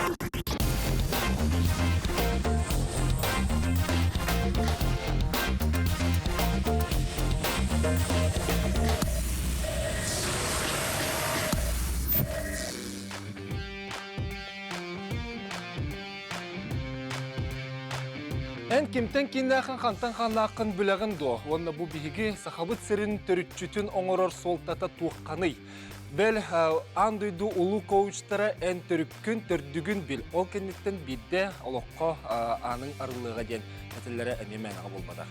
Эн кимтен киндахын хантан ханнақын бүләгін до. Онна бу биһиги сахабыт сирин төрүччүтүн оңорор солтата туаққаны. Бел андойду улу коучтара эн төрүккүн төрдүгүн бил. Ол кенниттен бидде олоққа аның арылыға ден әтілері әмеменаға болмада.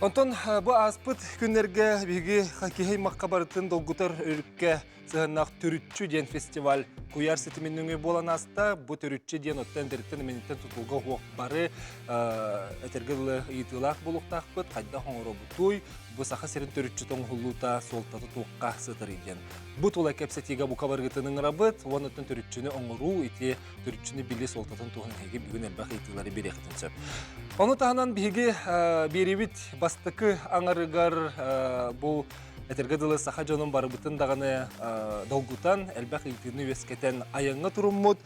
Онтон бу аспыт күннерге биһиги хакихей маққабарытын долгутар өрікке сығаннақ төрүччү ден фестиваль Куяр сетиминнің болан аста, бу төрүччү ден оттан дерттен менеттен тұтылға хуақ бары әтергілі ұйытылақ болуқтақ бұд, қайда хоңыры бұтуй, бу сақа серін төрүччү тоң хулута солтаты туаққа сытыр еден. Бұт ола кәпсетеге бұ қабарғытының рабыт, он оттан төрүччүні оңыру, ете төрүччүні білі солтатын туғын әйге бүгін әлбақ ұйытылары берекетін сөп. Оны тағынан бігі беребіт бастықы аңарығар бұл Этергедылы саха жонун барыбытын дағаны долгутан, әлбәқ илтірні өскетен аяңға тұрыммыд.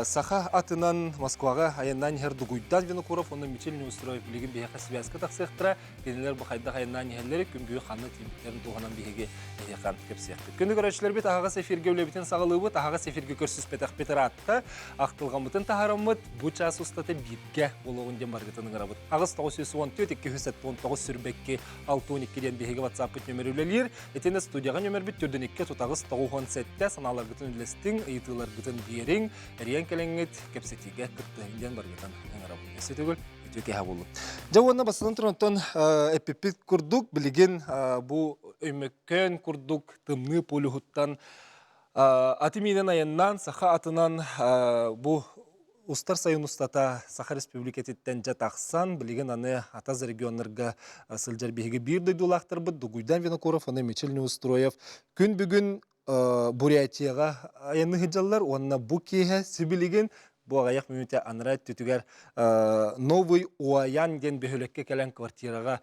Саха атынан Москваға аяннан хер дугуйдан Винокуров, оны Мичел не устроив білеген бейеқа связка тақсықтыра. Пенелер бұқайдақ аяннан ехелері күнгүйі қанны тиміктерін туғанан бейеге әйеқан көпсияқты. Күнді көрәшілер бет ағаға сефирге өлебітен сағылы бұд, ағаға сефирге көрсіз петақ петір атты. Ақтылған бұтын тағарамыд, бұ час ұстаты бирге болуғын ден барғытының арабыд. Ағыз 914-219 сүрбекке 612-ден бейеге WhatsApp нөмір өлелер. Етені студияға нөмір біт түрдінекке тұтағыз 917 саналар ғытын үлестің, ұйытылар ғытын бейерің, әриян кәліңгет кәпсетеге күтті үйден барғытын әңірабын. Әсет өгіл, өтвеке ха болу. Жауанна басылын тұрынтын әпепет күрдік, білеген бұл өймеккен күрдік тымны полюхуттан атыминен айыннан, саха атынан бұл Устар сайын устата Саха Республикететтен жатақсан, білеген аны Атаз регионларға сылжар бейге бірді дулақтыр бұд, Дугуйдан Винокуров, аны Мичел не устроев. Күн бүгін Бурятияға аяны хыджалар, онына бұ кейе сібілеген, бұ ағаяқ мөмете анырайт түтігер Новый Уаян ден бөхілекке кәлін квартираға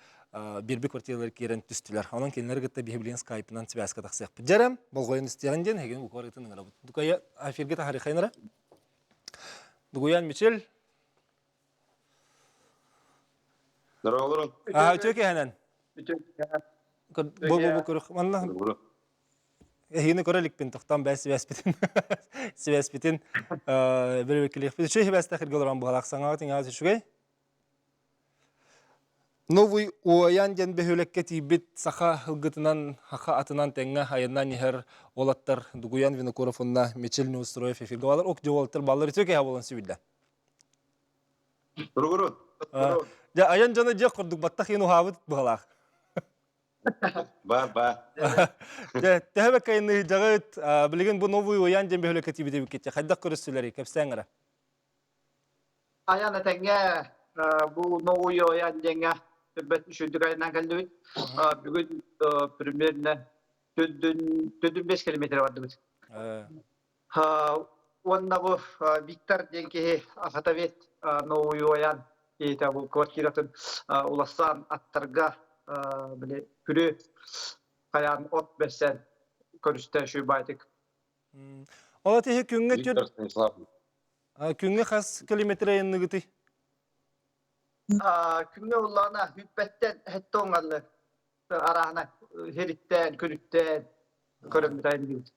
бірбі квартиралар керен түстілер. Онын келінері гітті бейбілген скайпынан связка тақсияқ. Жарам, бұл ғойын істеген ден, хеген ұқуар ғытын ғыра бұд. Дұқайы афирге тахары қайнара? Дугуян Мичел. Здорово, Лорен. Өтөке хәнән. Бұл көрік. Манна. Ехіні көрелікпен тұқтан бәс связпетін. Связпетін бір өкілікпен. Шөй бәсті қыргыл ұран бұғалақ саңағытын ағыз үшігей? Новый Уаян ден бөхөлекке тейбет саха хылгытынан, хақа атынан тәңі айыннан ехер олаттар Дугуян Винокуровынна Мичел не устроев эфирге балар. Оқ жауалттар балар өтөке ха болан сөйілді. Тұрғырын. Аян жаны жек құрдық баттақ ену хабыт бұғалақ. Ба. Тәхәбәк айынны жағыт білеген бұл Новый Уаян ден бөхөлекке тейбет кетті. Қайдақ көріссілері, кәпсәңірі? Аян әтәңге бұл Новый Уаян денге Бәт үшіндік айынан кәлді өт. Бүгін примерно 4-5 километр барды өт. Онна бұл Виктор денге Ахатавет Новый Уаян бұл квартиратын уласан аттарға күрі қаян от бәсен көрісті шүй байтық. Ола тегі күнге қас километр айынны күті? Күнге ұллағына хүппәттен әтті оңғалы арағына херіттен, күніттен көрінді дайын дейміз.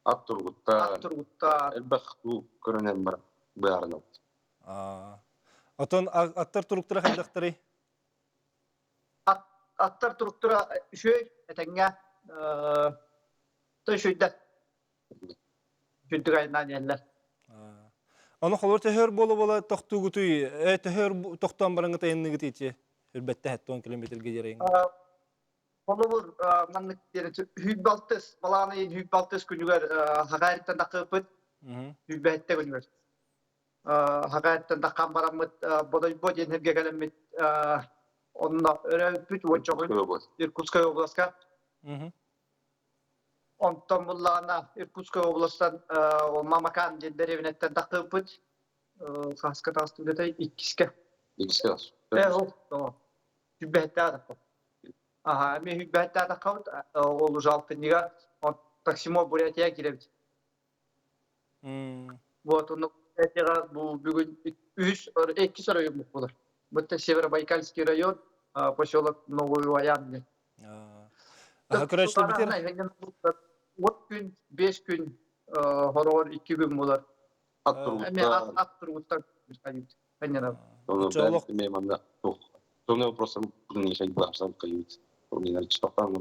Ат тұрғытта. Әлбәқ бұл көрінен бар бұярын өт. Отын аттар тұрықтыра қайдақтыры? Аттар тұрықтыра үшөй әтәңге шөйді. Шөйді қайынан елі. Оны қолыр тәхөр болы тоқту күтүй, тәхөр тоқтан барыңғы тәйінні күтейті, үрбәтті әтті 10 километрге жерейін. Қолы бұр, мәнік дері, хүйтбалтыз, баланы ең хүйтбалтыз күнігер хағайрыттан дақы өпіт, хүйтбәтті күнігер. Хағайрыттан даққан барамыд, бұд енерге кәлеммет, онына өрі өпіт, Иркутская областка. Онтан бұллағына Иркутская областан Мамакан деревінеттен дақы өпіт, қасқа тағысты өтей 2-ке. 2-ке тағыс? Хүйтбәтті адақы. Мен хүйтбәтті адақы өт, олы жалпы неға таксимо Бурятия керебді. Вот, оны bu bugün 2 rayon olur. Bu da Severobaykalский район, поселок Новый Воянный. Көрәчле битер. Вот gün, 5 gün, horor 2 gün bular. At turguttan kayıt. Aynen. Çoluk. Sonra вопросом не шагать главсам кают. Он не начал попал.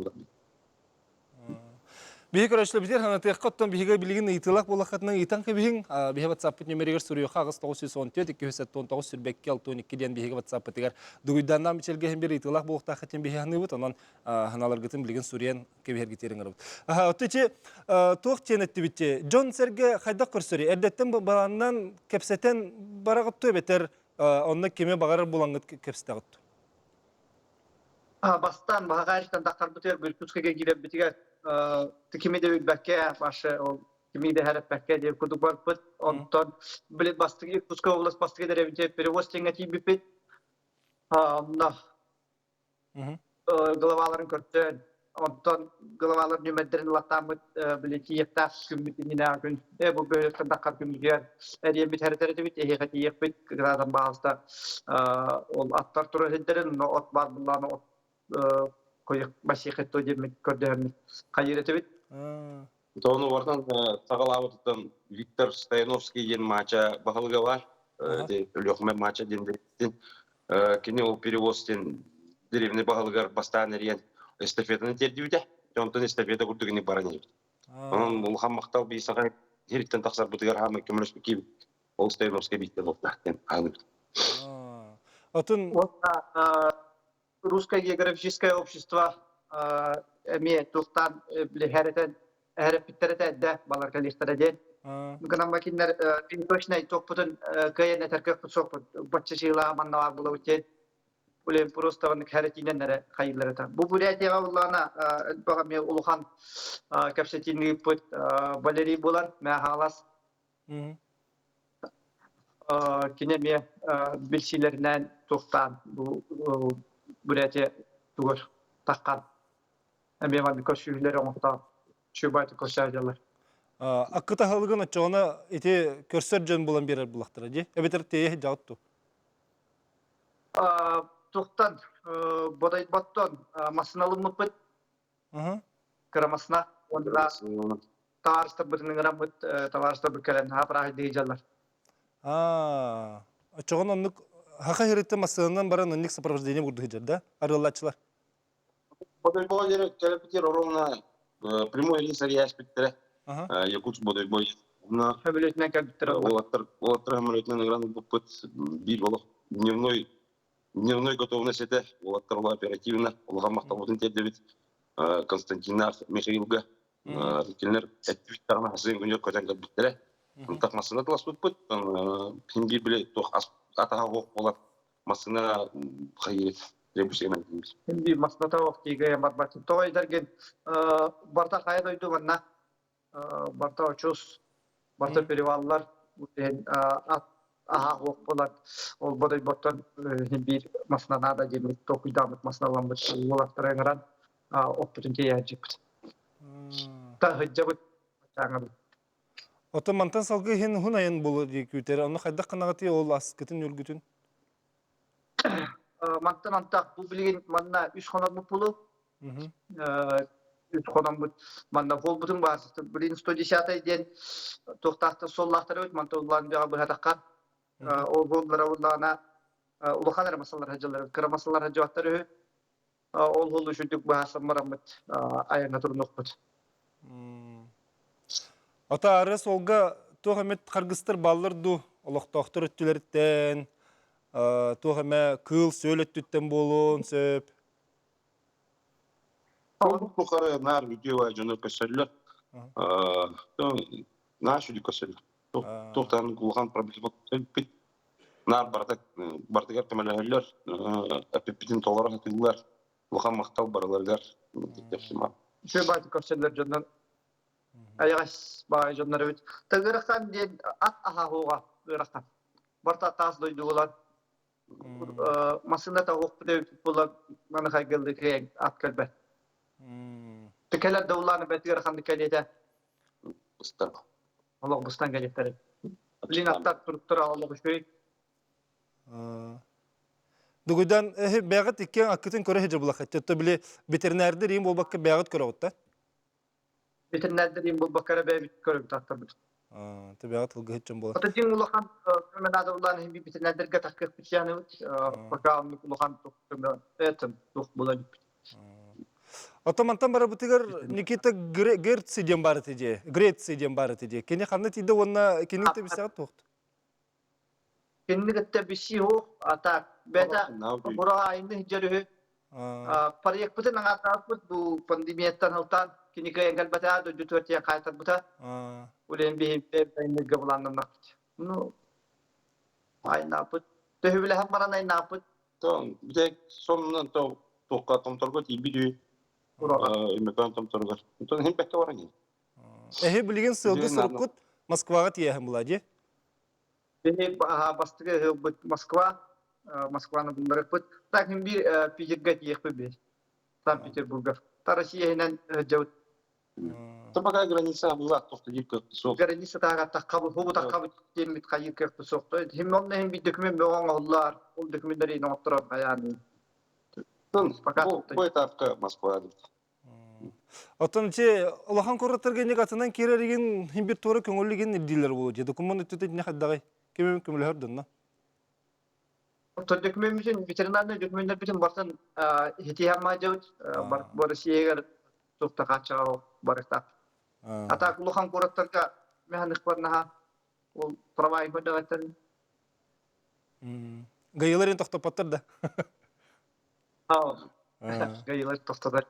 Биһи көрәчле битер хана тәкъаттан биһиге билген итилак булакатның итан кебиһин биһи WhatsApp нөмерегер сүрүе хагыс 914 279 сүрбекке 12 ден биһиге WhatsApp тегәр дуйданнан бичелге һәм бер итилак булакта хәтен биһи ханы бут анан ханалар гытын билген сүрен кебиһер гитериңер бут. Отече тох тенетти битте. Джон Серге хайда көрсөри. Эрдеттен баланнан кепсетен барагыт төбетер онны кеме багарыр булангыт кепстагыт. Bastan bağırıştan da karbütür bir küçüge girip bitiger. Kimi de bekke başı o kimi de her bekke diye kudu var put ondan bilet bastığı küçüge olas bastığı da evde перевоз теңети bipit. Na glavaların körtün ondan glavaların nümerlerin latamıt bileti yekta kümitini gün bu böyle da karbütür eriye bir her bit ehati yekbit gradan bazda ol atlar turu hedderin no ot var bunlarını koyup başyıkıt o demek kördüğümüz kayırıtı bit. Тону вардан сагалабыттан Виктор Стояновский ен матча багылга бар. Лёхме матча денден. Кини ол перевозтен деревне багылгар бастан эрен эстафетаны тердибите. Жонтон эстафета курдугини бараны. Анан ул хаммактал бисага хириктен таксар бутыгар хамы көмөлөспү ки ол Стояновский битте болтактен аны. Отун Русское географическое общество имеет тухтан блихеретен эрепиттерете де баларка лихтереден. Гынан макиннер точно топутун кайен этеркек сопут баччыла маннавар булабытен. Улем просто ван херетиненере хайылларыта. Бу бурятия уллана багаме улухан капсетинги пут Валерий булан махалас. Кинеме билсилеринен тухтан бу Buraya tuğur takkan. Hem ben koşuyorlar ama da şu baytı koşarlar. Akıta halgın açığına iti körsör jön bulan birer bulaktır diye. Ebeter teye jawttu. Tuğtan boday batton masnalı mutbet. Kıramasına onda tarihte bütünün ramut tarihte bükelen ha prahi diyecekler. Açığın onluk Haqa herette masasından baran önlük сопровождение kurdu hıcırda. Arılaçlar. Бодойбой терапевтер ровно прямой лист я спектре. Якутск бодойбой. На Фабилетне кабитра. Олаттар хамалетнен играны буппыт бир болок. Дневной готовность это. Олаттар оперативно. Олга мактабутын тердебит. Константинов, Михаилга. Келнер активиттарына хасен күнөр көтен кабитре. Такмасына талас буппыт. Хинди биле тох атаға оқ болат масына қайырет ребусегінен дейміз. Şimdi masnata vaktiga matbatin toy dergen barta kayda oydu vanna barta uçuz barta perivallar aha oq bolat ol boday bottan bir masnana da demek tokuydamet masnalanmış olaktara ngaran oq bütün teyajip. Ta hıcabıt çağırdı. Otomantan salgı hen hunayın bolu diye kütere. Onu hayda kanagati ol askıtın yürgütün. Mantan antak bu bilgin manna 3 xonam pulu. 3 xonam manna vol butun basıtı. Bilin 110 den toxtaqta sollaqtara öt mantan ulan bir hatakkan. O gollara ulana uluxalar masallar hacılar, kıra masallar hacıvatları ol holu şüdük bahasam maramut ayağına turnuq bud. Ata arı solga toğamet qargıstır ballardu oloqtoqtır öttüleritten toğame kıl söylöttütten bolun söp. Bu kadar nar video var canı kaşarlar. Naşuli kaşarlar. Tohtan kulağan problemi bit. Nar bardak temeller. Apipitin tolara hatırlar. Kulağan maktal baralarlar. Şu baytı kaşarlar candan. Ayas bay canlar evet. Tagırkan diye at aha hoğa gırkan. Barta tas doydu olan. Masında da hokpede bulan mana kaygeldi kayang at kalbet. Tekeler dawlanı bet gırkan dikelede. Bustan. Allah bustan gelecekler. Билин аттар туруктар алып көй. Дугудан бәгат иккен акытын көрө хеже булак. Төттө биле ветеринарды рим болбакка бәгат көрө отта. Ветеринардар им бул бакара бәбит көрүп таттыр. Тэ бәгат ылгы хечен була. Ата дин улахан мен адаллан хим ветеринардарга такып бичаны пока он улахан туктум этим тук булат. Отомантан бара бутыгар Никита Герци дем бары теже. Греция дем бары теже. Кене ханна тиде онна кенин те бисагат тохт. Кеннигетте биши хо ата бета бура айны жөрү проект бутын аңатапыт бу пандемияттан халтан кинике энгел бата до jutörтия кайтат бута. Улен бейне гавланнак. Ну айнапыт төһүле хаммаран айнапыт. Тон бек сомнан тоққа томторго тибиди. Имекан томторго. Тон хем бекке барани. Билген сылгы сылкут Москвага тиеһем булади. Бени бастыгы Москваны бундарыпыт. Так хим бир пижерге тиехпе бе. Санкт-Петербурга. Та Россиянан жаут. Топака граница была тофта дипка сок. Граница тага такабы хубу такабы темит кайыр кепте сокто. Хим онна хим бир документ болгон оллар. Ол документтери ноктурап аяны. Тон бу этапка Москва. Отон че Аллахан кораттарга негатынан керереген хим бир тора көңүллүген дилер болот. Документ өтөт не хаддагай. Кем көмөлөрдөн. Документ üçün ветеринарный документтер бүтүн барсан хитиямма жаут бар сиегер токта кача барыкта. Ата Аллахан кораттарга механик барнаха ол права импедагатан. Гайыларын токтоп паттыр да. Гайылар токтодар.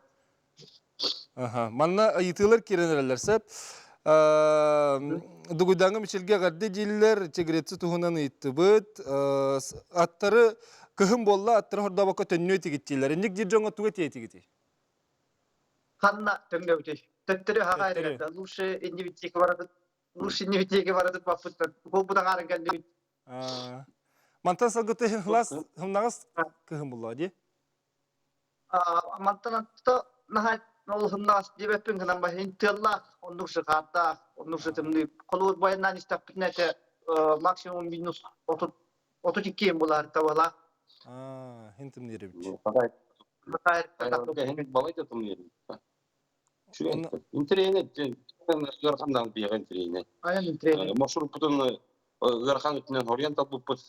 Манна айтылар киренерлерсе дугудаңы мичелге гарды диллер чегретси тухунан ыйттыбыт аттары кыхым болла аттары хорда бакка төннө тигиттилер ник дижонго туга тиетигити Ханна төннөүтү төттөрү хагайрда лучше индивидтеге барады баппыт бу будан арыган деп мантан салгыты лас хымнагас кыхым болла ди мантанатта нахат Нолхуннас дебеппин гынан ба интелла оннусы катта оннусы тымны колур баяндан истаппитнете максимум минус 32 булар табала. Хинтим неребич. Балайда тумнер. Интернет ярхандан беген интернет. Интернет. Машрур бутун ярхан үтнен ориентал буппут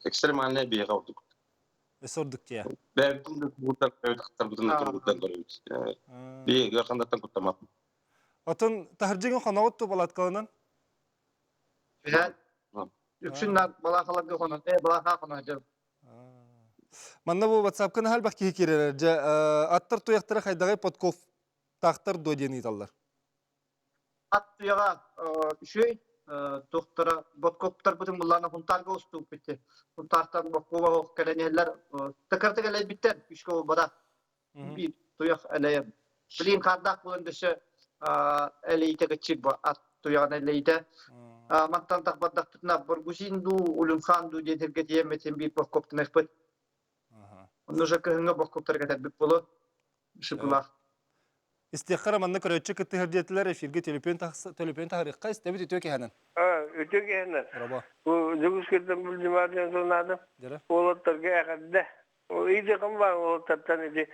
экстремальный бега отук. Сордук тия. Бәркүндө бутар өтөктөр бутун өтөктөр көрөбүз. Би ярхандаттан куттамак. Отон тахыржыгын ханагот то балат калынан. Үксүннан балахаларга конон, балаха конон жер. Манна бу WhatsApp-кын хал бакки кирелер. Аттар туяктары хайдагай подков тахтар додени таллар. Ат туяга шөй доктора боткоптар бүтүн булларны хунтарга уступ битти. Хунтартан боккова келенелер такартыгалы биттер үшкө бада. Би туяк элем. Билин кардак булындышы элейтеге чип ат туяган элейте. Мантан такбадак тутна бургусинду улумханду дедерге диеметен би боккоптун экпет. Онужа кыһыңа боккоптарга табып боло. Шыгылах. Истехара манна көрөччү кыттыгырдетилер эфирге телефон тахырыкка истебит өтөке ханан. Өтөке ханан. Раба. Бу жүгүскөрдөн бул жумадан сонадым. Олоттарга акадда. Иде камбан олоттардан иде.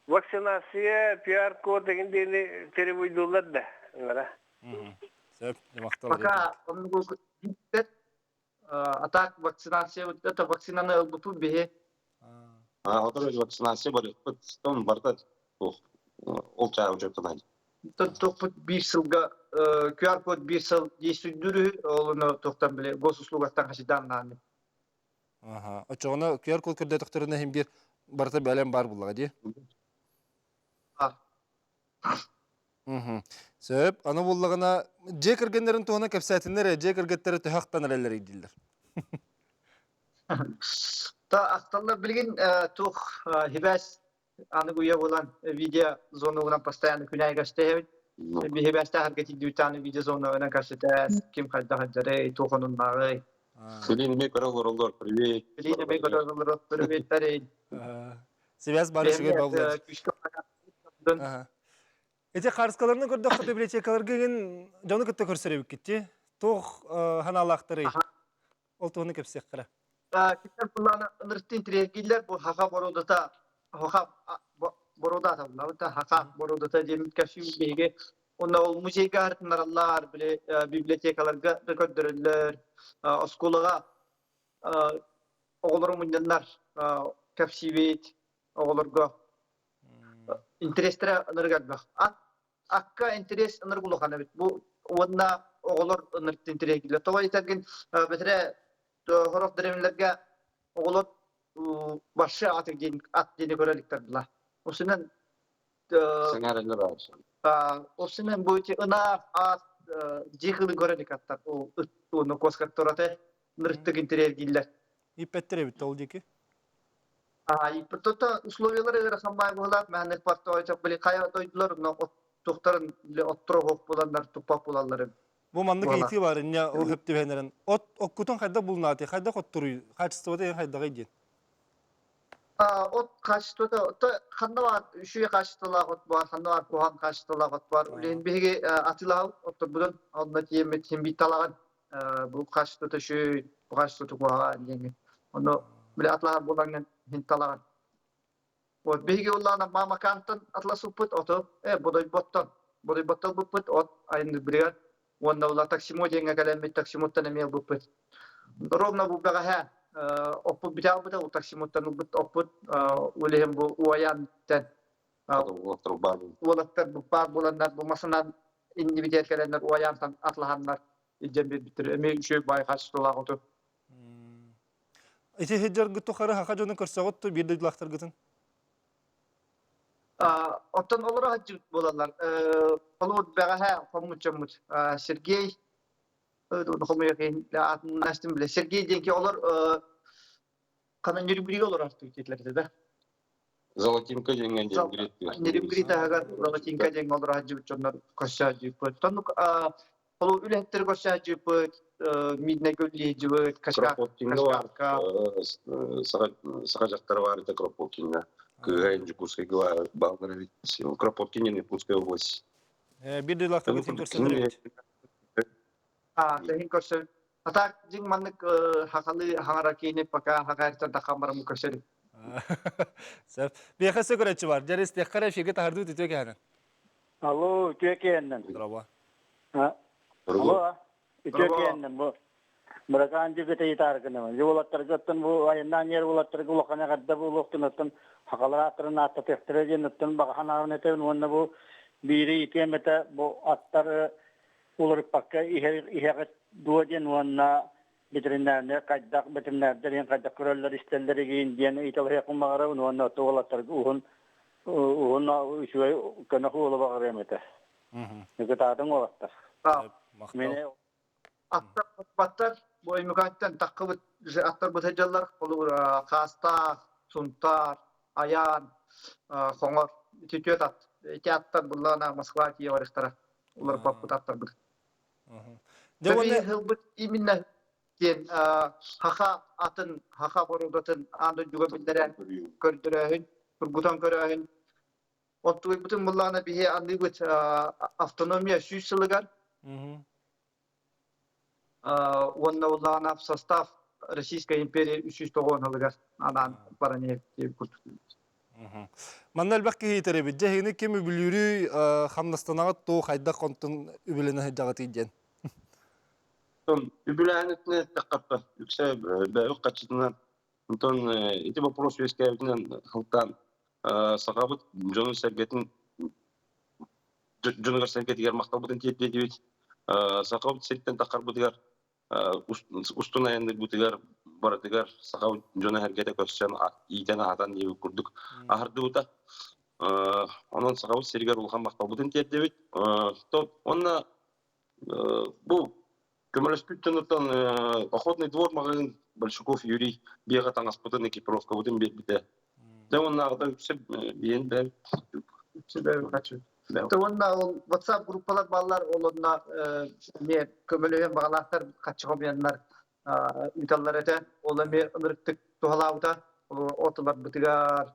Вакцинация, PR код дегенде теребуйдулар да. Аңара. Сеп, жамактал. Пока онугу диттет атак вакцинация это вакцинаны ылбыту бе. Отыр вакцинация бар. Тон барда. Ол чаа уже тонай. Топут bir сылга QR код bir сыл действуйдүрү олуну токтан биле госуслугаттан кашыдан наны. Очоғына QR код көрдө токторуна хем бир барта бәлем бар буллага ди. Сөп, аны буллагына же киргендерин туына кепсәтиннер, же киргеттери төхактан элелер идилдер. Та акталлар билген тух хибас аны гуя болан видео зонуна постоянно күнәй гастебит. Би хибаста харкети дютаны видео зонуна кашыта ким кайда хаджары тухонун бары. Билин бек оролдор привет. Билин бек оролдор привет тари. Связь бары шугай баулар. Эте қарыскаларны көрді қыты библиотекаларға ген жауны күтті көрсіребік кетті. Тух ханалақтыры. Ол туғыны кепсек қыра. Китер буланы ныртын трегиллер бу хака бородата хака бородата булата хака бородата демит кашим беге онда ол музейге артынарлар биле библиотекаларга рекордерлер осколага оголору мынданнар капсивет оголорго интерестера ныргагга акка интерес ныргулухана бит бу онда оголор ныртын трегиллер той таген бетре хорох деревлерге оголот башы ат дени көреликтер була. Осунан Сыңарылар бар. осунан буйти ына ат жихылы көреликаттар. Уну коскатторате нырттык интерьергиллер. Иппеттере бит ол деки. Иппетто условиялары расамбай булат, мәнек парта ойчак биле кая тойдулар, но токтарын оттурок буландар, тупап булалар. Бу манны кейти бар, не о хепти бенерен. От оккутун хайда булнаты, хайда коттуру, качествода хайда гайден. От качествода, ханна шуя качестволар от бар, ханна кохан качестволар от бар. Улен беге атылау, оттур булан, онна тиемет химбиталаган, бу качествода шу, бу качествода коха деңге. Оно биле атлар буланган хинталаган. Вот беге уллана мама кантын атласу пут ото, бодой боттон бупут от айны бригад. Онда ула таксимо деньга калемет таксимоттан эмел буппут. Ровно бубага ха оппут битау бута у таксимоттан бут оппут улем бу уаян-тен. Улаттар буппар буландар бу масанан индивидуал календар уаян-тан атлаханнар иджембе битер эме үшө бай качтылак оту. Ити хеджер гыту хары хака жоны көрсөгөттү бирди лактар гытын. Оттан олар хаджут болалар. Олуд бәгәһә хомучымыч. Сергей хомуякен настым биле. Сергей денки олар канан нерибриге олар артып кетләрдә дә. Золотинка деген ден Нерибрита агар золотинка ден олар хаджут чоннар кошча җипт. Тон олу үләттер кошча җипт. Мидне гөлли җипт. Кашка. Сагажактар бар ите Кропоткинга. Кыргызстан Курской Балгаров, Кропоткин, Иркутская область. Бирди лактар гытын көрсөтөр. Тәһин көрсө. Ата җиң маннык хакалы хаңара кейне пока хакайта да камара мукашер. Сәп. Бехәсе көрәче бар. Дәрес тәхкәре фиге тахырды титә кәһән. Алло, тәкәннән. Здраво. Алло, тәкәннән бу. Муракан җигете итаргына. Юлаттар гыттын бу айндан ер булаттыр гулакана гадда бу локтынатын хакалатрын атта тәхтерәҗеннән баганавны тән онны бу бири итемете бу аттар улар пакка иһәгә дуәден онна битриннәрне кайдак битриннәрдән кайдак көрәлләр истәлләргә индиян итәләр якынмагара онна тугалаттар уһун үшү кана хула багарамета. Никатадан олаттар. Менә Аттар баттар бу имканаттан таккыбыт аттар бу таҗаллар булыр каста, сунтар, аян, хоңор титет ат. Эти аттар буллана Москва Киев арыктара. Улар паппут аттар бу. Дәвәне хылбыт именно кен хака атын, хака борудатын анды юга билдерән көрдөрәһин, бургутан көрәһин. Оттуй бутын буллана бихе анды бут автономия сүсүлгән. Онна улана в состав Российской империи 309 жылгар анан баране деп курт. Маннал бакки хитере биҗеһине кеме билүрү хамнастанага то хайда контун үбелене хәҗәгат иден. Юбилейный такапта yüksek бәйүк качытынан онтон эти вопрос вескәбинен хылтан сагабыт жонун сәргәтин жонугар сәргәт дигәр мактабытын тиеп дибит. Сагабыт сеттен такар бутыгар устуна энди бутыгар баратыгар сагабыт жона хәргәтә көчсән итен атан дип күрдүк. Ахырды бута онон сагабыт сәргәр улган мактабытын тиеп дибит. То онна бу Көмөлөспүттен охотный двор магазин Большаков Юрий бега таңаспытын экипировка будем бите. Да он нагда үксеп биен бәл. Үксеп качу. То онна WhatsApp группалар балалар олонна не көмөлөгөн багалактар качыгы бияннар италлар эте. Ола ме ынырыктык тухалауда отолар бутыгар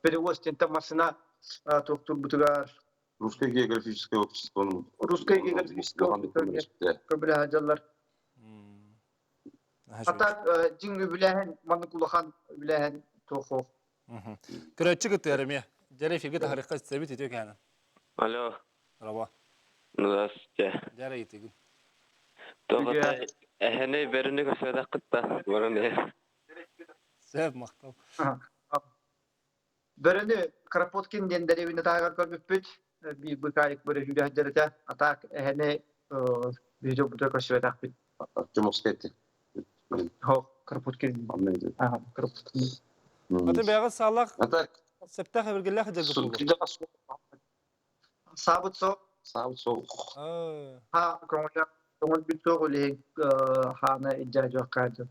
перевоз тента машина токтур бутыгар Русское географическое общество. Русское географическое общество. Көбілі ажалар. Атак, жин үбіләхен, маны кулахан үбіләхен тоқу. Күрәтчі күтті әріме. Жәрі эфирге тахарыққа сәбет етеу кәні. Алло. Раба. Здравствуйте. Жәрі етегін. Тоғытай, әхәне беріні көсөді қытта. Бұрыны. Сәп мақтал. Біріні Карапоткин дендеревіні тағар көрбіппіт. Bir bıkayık böyle hüdahderete atak ehne video bu da köşede akbit. Артемовская. Ho Karapotkin. Aha Karapotkin. Аты бәғі сағлақ А так, сәпті қабіргелі қыдырғы болу. Sabıt soğuk. сам соғық. Ha көңіл бит соğuk öyle hana ihtiyacı yok kaydı.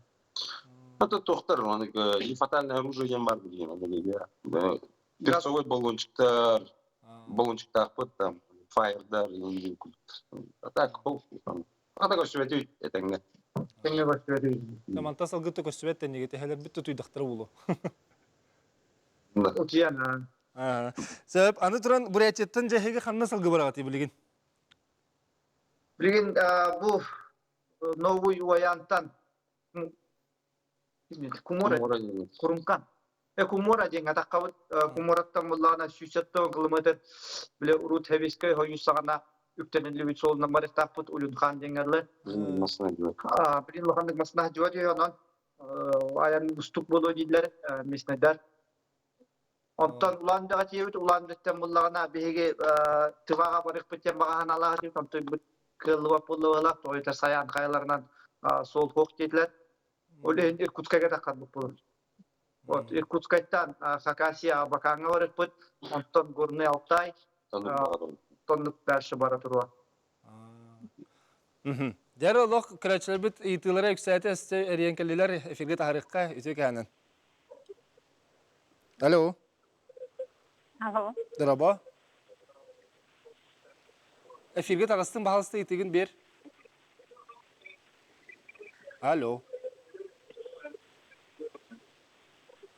Это тоқтар, оны нефатальное оружие бар деген. Перцовой баллончиктар, там, фаердар, а так, а так өсіп әтеу, етіңгі. Теңе başlıyor değil. Таманта салғыты көсібет тәнеге тәхелер бітті тұйдақтыры болу. Утиян. Сәбіп, аны тұран бұрайчеттен жәхеге қанна салғы барағаты білген? Bilgin bu новый варианттан Kumora kurumkan. Kumora jenga takawut kumorаттан буллана 160 километр биле урут хевискай хоюсагана үктенелли бит солна бар таппут улунхан жеңерле. Билин лохандык масна жodi онон аян устук боло дийлер меснедар. Онтан уландыга чебит уландыктан буллана беге тывага барып кеткен баганалар деп онтой кылва полула тойтар саян кайларынан сол хок дийлер. Oleh Irkutsk'a takar bu problem. Вот Irkutsk'tan Hakasya bakanı var put ondan Gorny Altay tonluk dersi bara turwa. Jara Allah kraçlebit itilara yükselti iste eriyenkeliler efirge tarihka ütü kanen. Alo. Alo. Merhaba. Efirge tağıstın bahalısında itigin bir. Alo.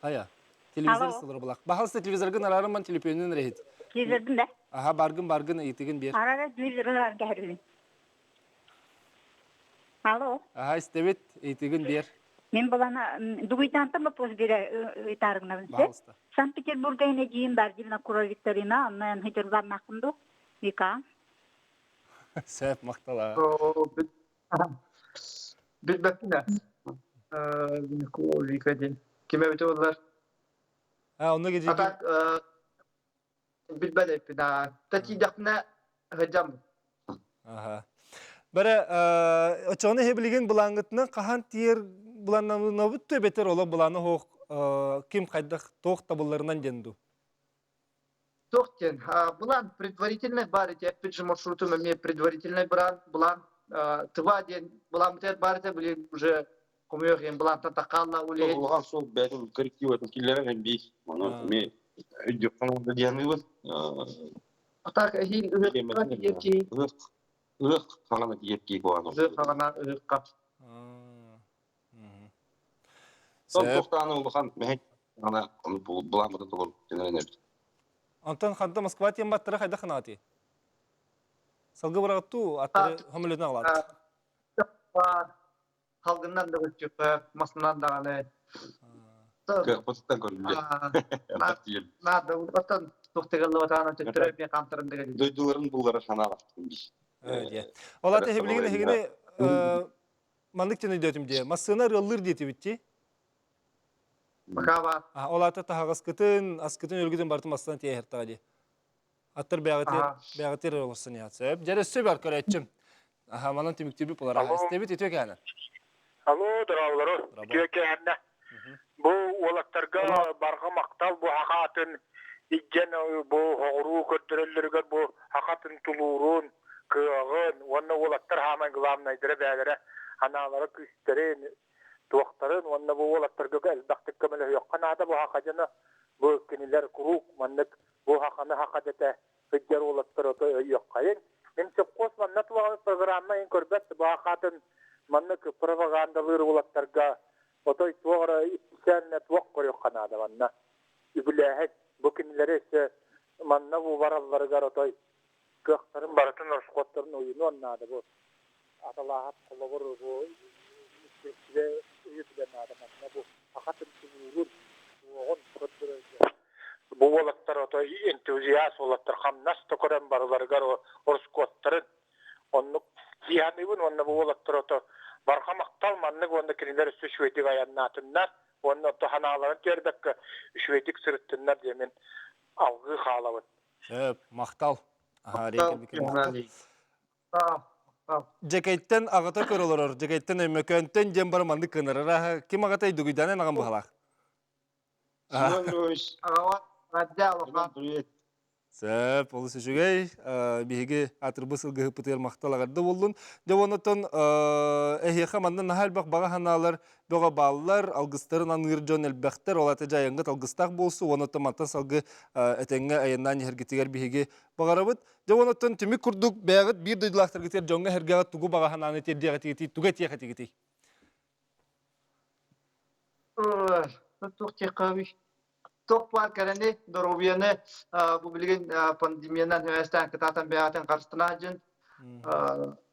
Aya. Televizor sılır bulak. Bahalısında televizorgun ararım ben telefonun rehit. Televizorgun da. Aha bargın itigin bir. Arada televizorlar geldi. Alo. Aha istevet itigin bir. Men bulana duguytanta mı poz bire itargına bilse. Bahalısında. Sankt Peterburg'a ineceğim Bardivna Kura Viktorina. Anlayan hitirlar nakımdı. Vika. Sep maktala. Bilmem ne. Vikadin. Kime bitiyorlar? Ha onu gece. Atak bilmem ne. Tati dakna hacam. Aha. Bara açığını hebiligen bulangıtına kahan tiyer bulanamına bütü beter ola bulanı hoq kim kaydak toq tabullarından jendu. Тоқтен, бұлан предварительный бар, опять же маршрутом имеет предварительный бұлан тыва ден, бұлан мұтер бар, білен уже көмек ен бұлан тантақалла өлейді. Бұлған сол бәдің коррективатын келерін әмбей, мен үйдек қанады дейіні Атақ әйіл үғыққа дейіркей. Үғық қағана дейіркей болған. Үғық қағана үғыққа. Сол тоқтаны ұлыған мәйт, бұлан бұда тұғыр денерін әбді. Антон ханта Москва тем баттыры хайда ханати. Салгы баратту аттары хөмөлөтүн алат. Халгынан да өтчүп, масынан да аны. Көпөттөн көрүлдү. Надо оттан токтогалы ватаны төттүрөп мен камтырым деген. Дойдуларын буллары саналат. Олаты хеблигин хегине мандык тени дөтүмде. Масына рыллыр дети битти. Бакава. Олаты тагыскытын, аскытын өлгүдөн бартым астан тиехтади. Аттыр бягатер олсын я. Себеп жересе бар көрөчүм. Аха, манан тимиктиби булар. Истебит этек аны. Алло, дыраллары. Кекенне. Бу олаттарга барга мактал бу хакатын игген бу хору көтөрөллөргө бу хакатын тулурун, кыгын, онна олаттар хаман гламна идере бәгере. Аналары күстерен Туақтарын, онна бұл олаттарға әлбәқтік көмілі жоққанада бұл хақадына бұл кенелер құруқ, маннық бұл хақаны хақадеті үддер олаттыр оты жоққайын. Мен сөкқос маннат бағыз программа ең көрбәтті бұл хақатын маннық пропагандалыр олаттарға отой туғыра исәнне туақ көр жоққанада манна. Үбіләхет бұл кенелері ісі манна бұл бараларығар отой Olların oyunu onlarda bu. Atalahat kolabor bu. İşte üyetilen adamlar bu. Hakikaten vurur. On koddur. Bu olatlar oto entuziyast olatlar hamnas tokoran barlar garo orskotların. Onluk cihanibun onna bu olatlar oto barkamaktal manlık onda kiriler üstü şüvetik ayanatınlar. Onna oto hanaların terbekka şüvetik sırıttınlar demin algı halavın. Maqtal. Jekeytten agata körolor, jekeytten emekönten jem baramandı kınırır. Kim agatay dugidanen agam bahalak? Семен Львович, привет. Сөп, олы сөшігей, бейге атырбысыл гығы пытыр мақталағарды болдың. Жауанатын әйеқа мандан нахал бақ баға ханалар, бұға балылар, алғыстарын анғыр жон әлбәқтер, олаты жайыңғыт алғыстақ болсы, онатын мантан салғы әтенге әйіннан ергетігер бейге бағарабыд. Жауанатын түмік күрдік бәғыт бір дөйділақтыр кетер, жонға әргеғат тұғы баға хананы тердеғатегеті, тұға тияқатегеті. Ток бар кәрәне дорубияны бу билген пандемиядан höwästän kitatan bäýatyn garşyna jyn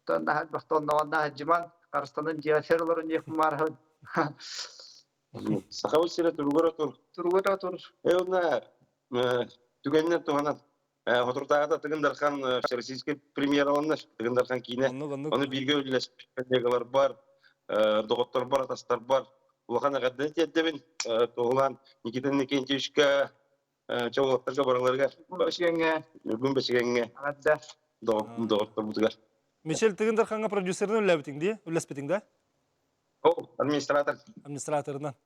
tanda bastон навадна жиман гаршытын диашерларын якмар Сахавсире тургора тур. Эуна түгеннен туганан Хотуртагата тыгындархан российский премьераланна тыгындархан кине. Оны бирге үлес педагоглар бар, докторлар бар, атастар бар. Улахана гаддет еддебин тоғылан Никита Никентьевичка чауылаттарға бараларға бүгін бәшігенге доғыттар бұтығар. Мишел тыгындар ханга продюсерін үләбітің де? Үләспетің да? О, администратор. Администраторынан.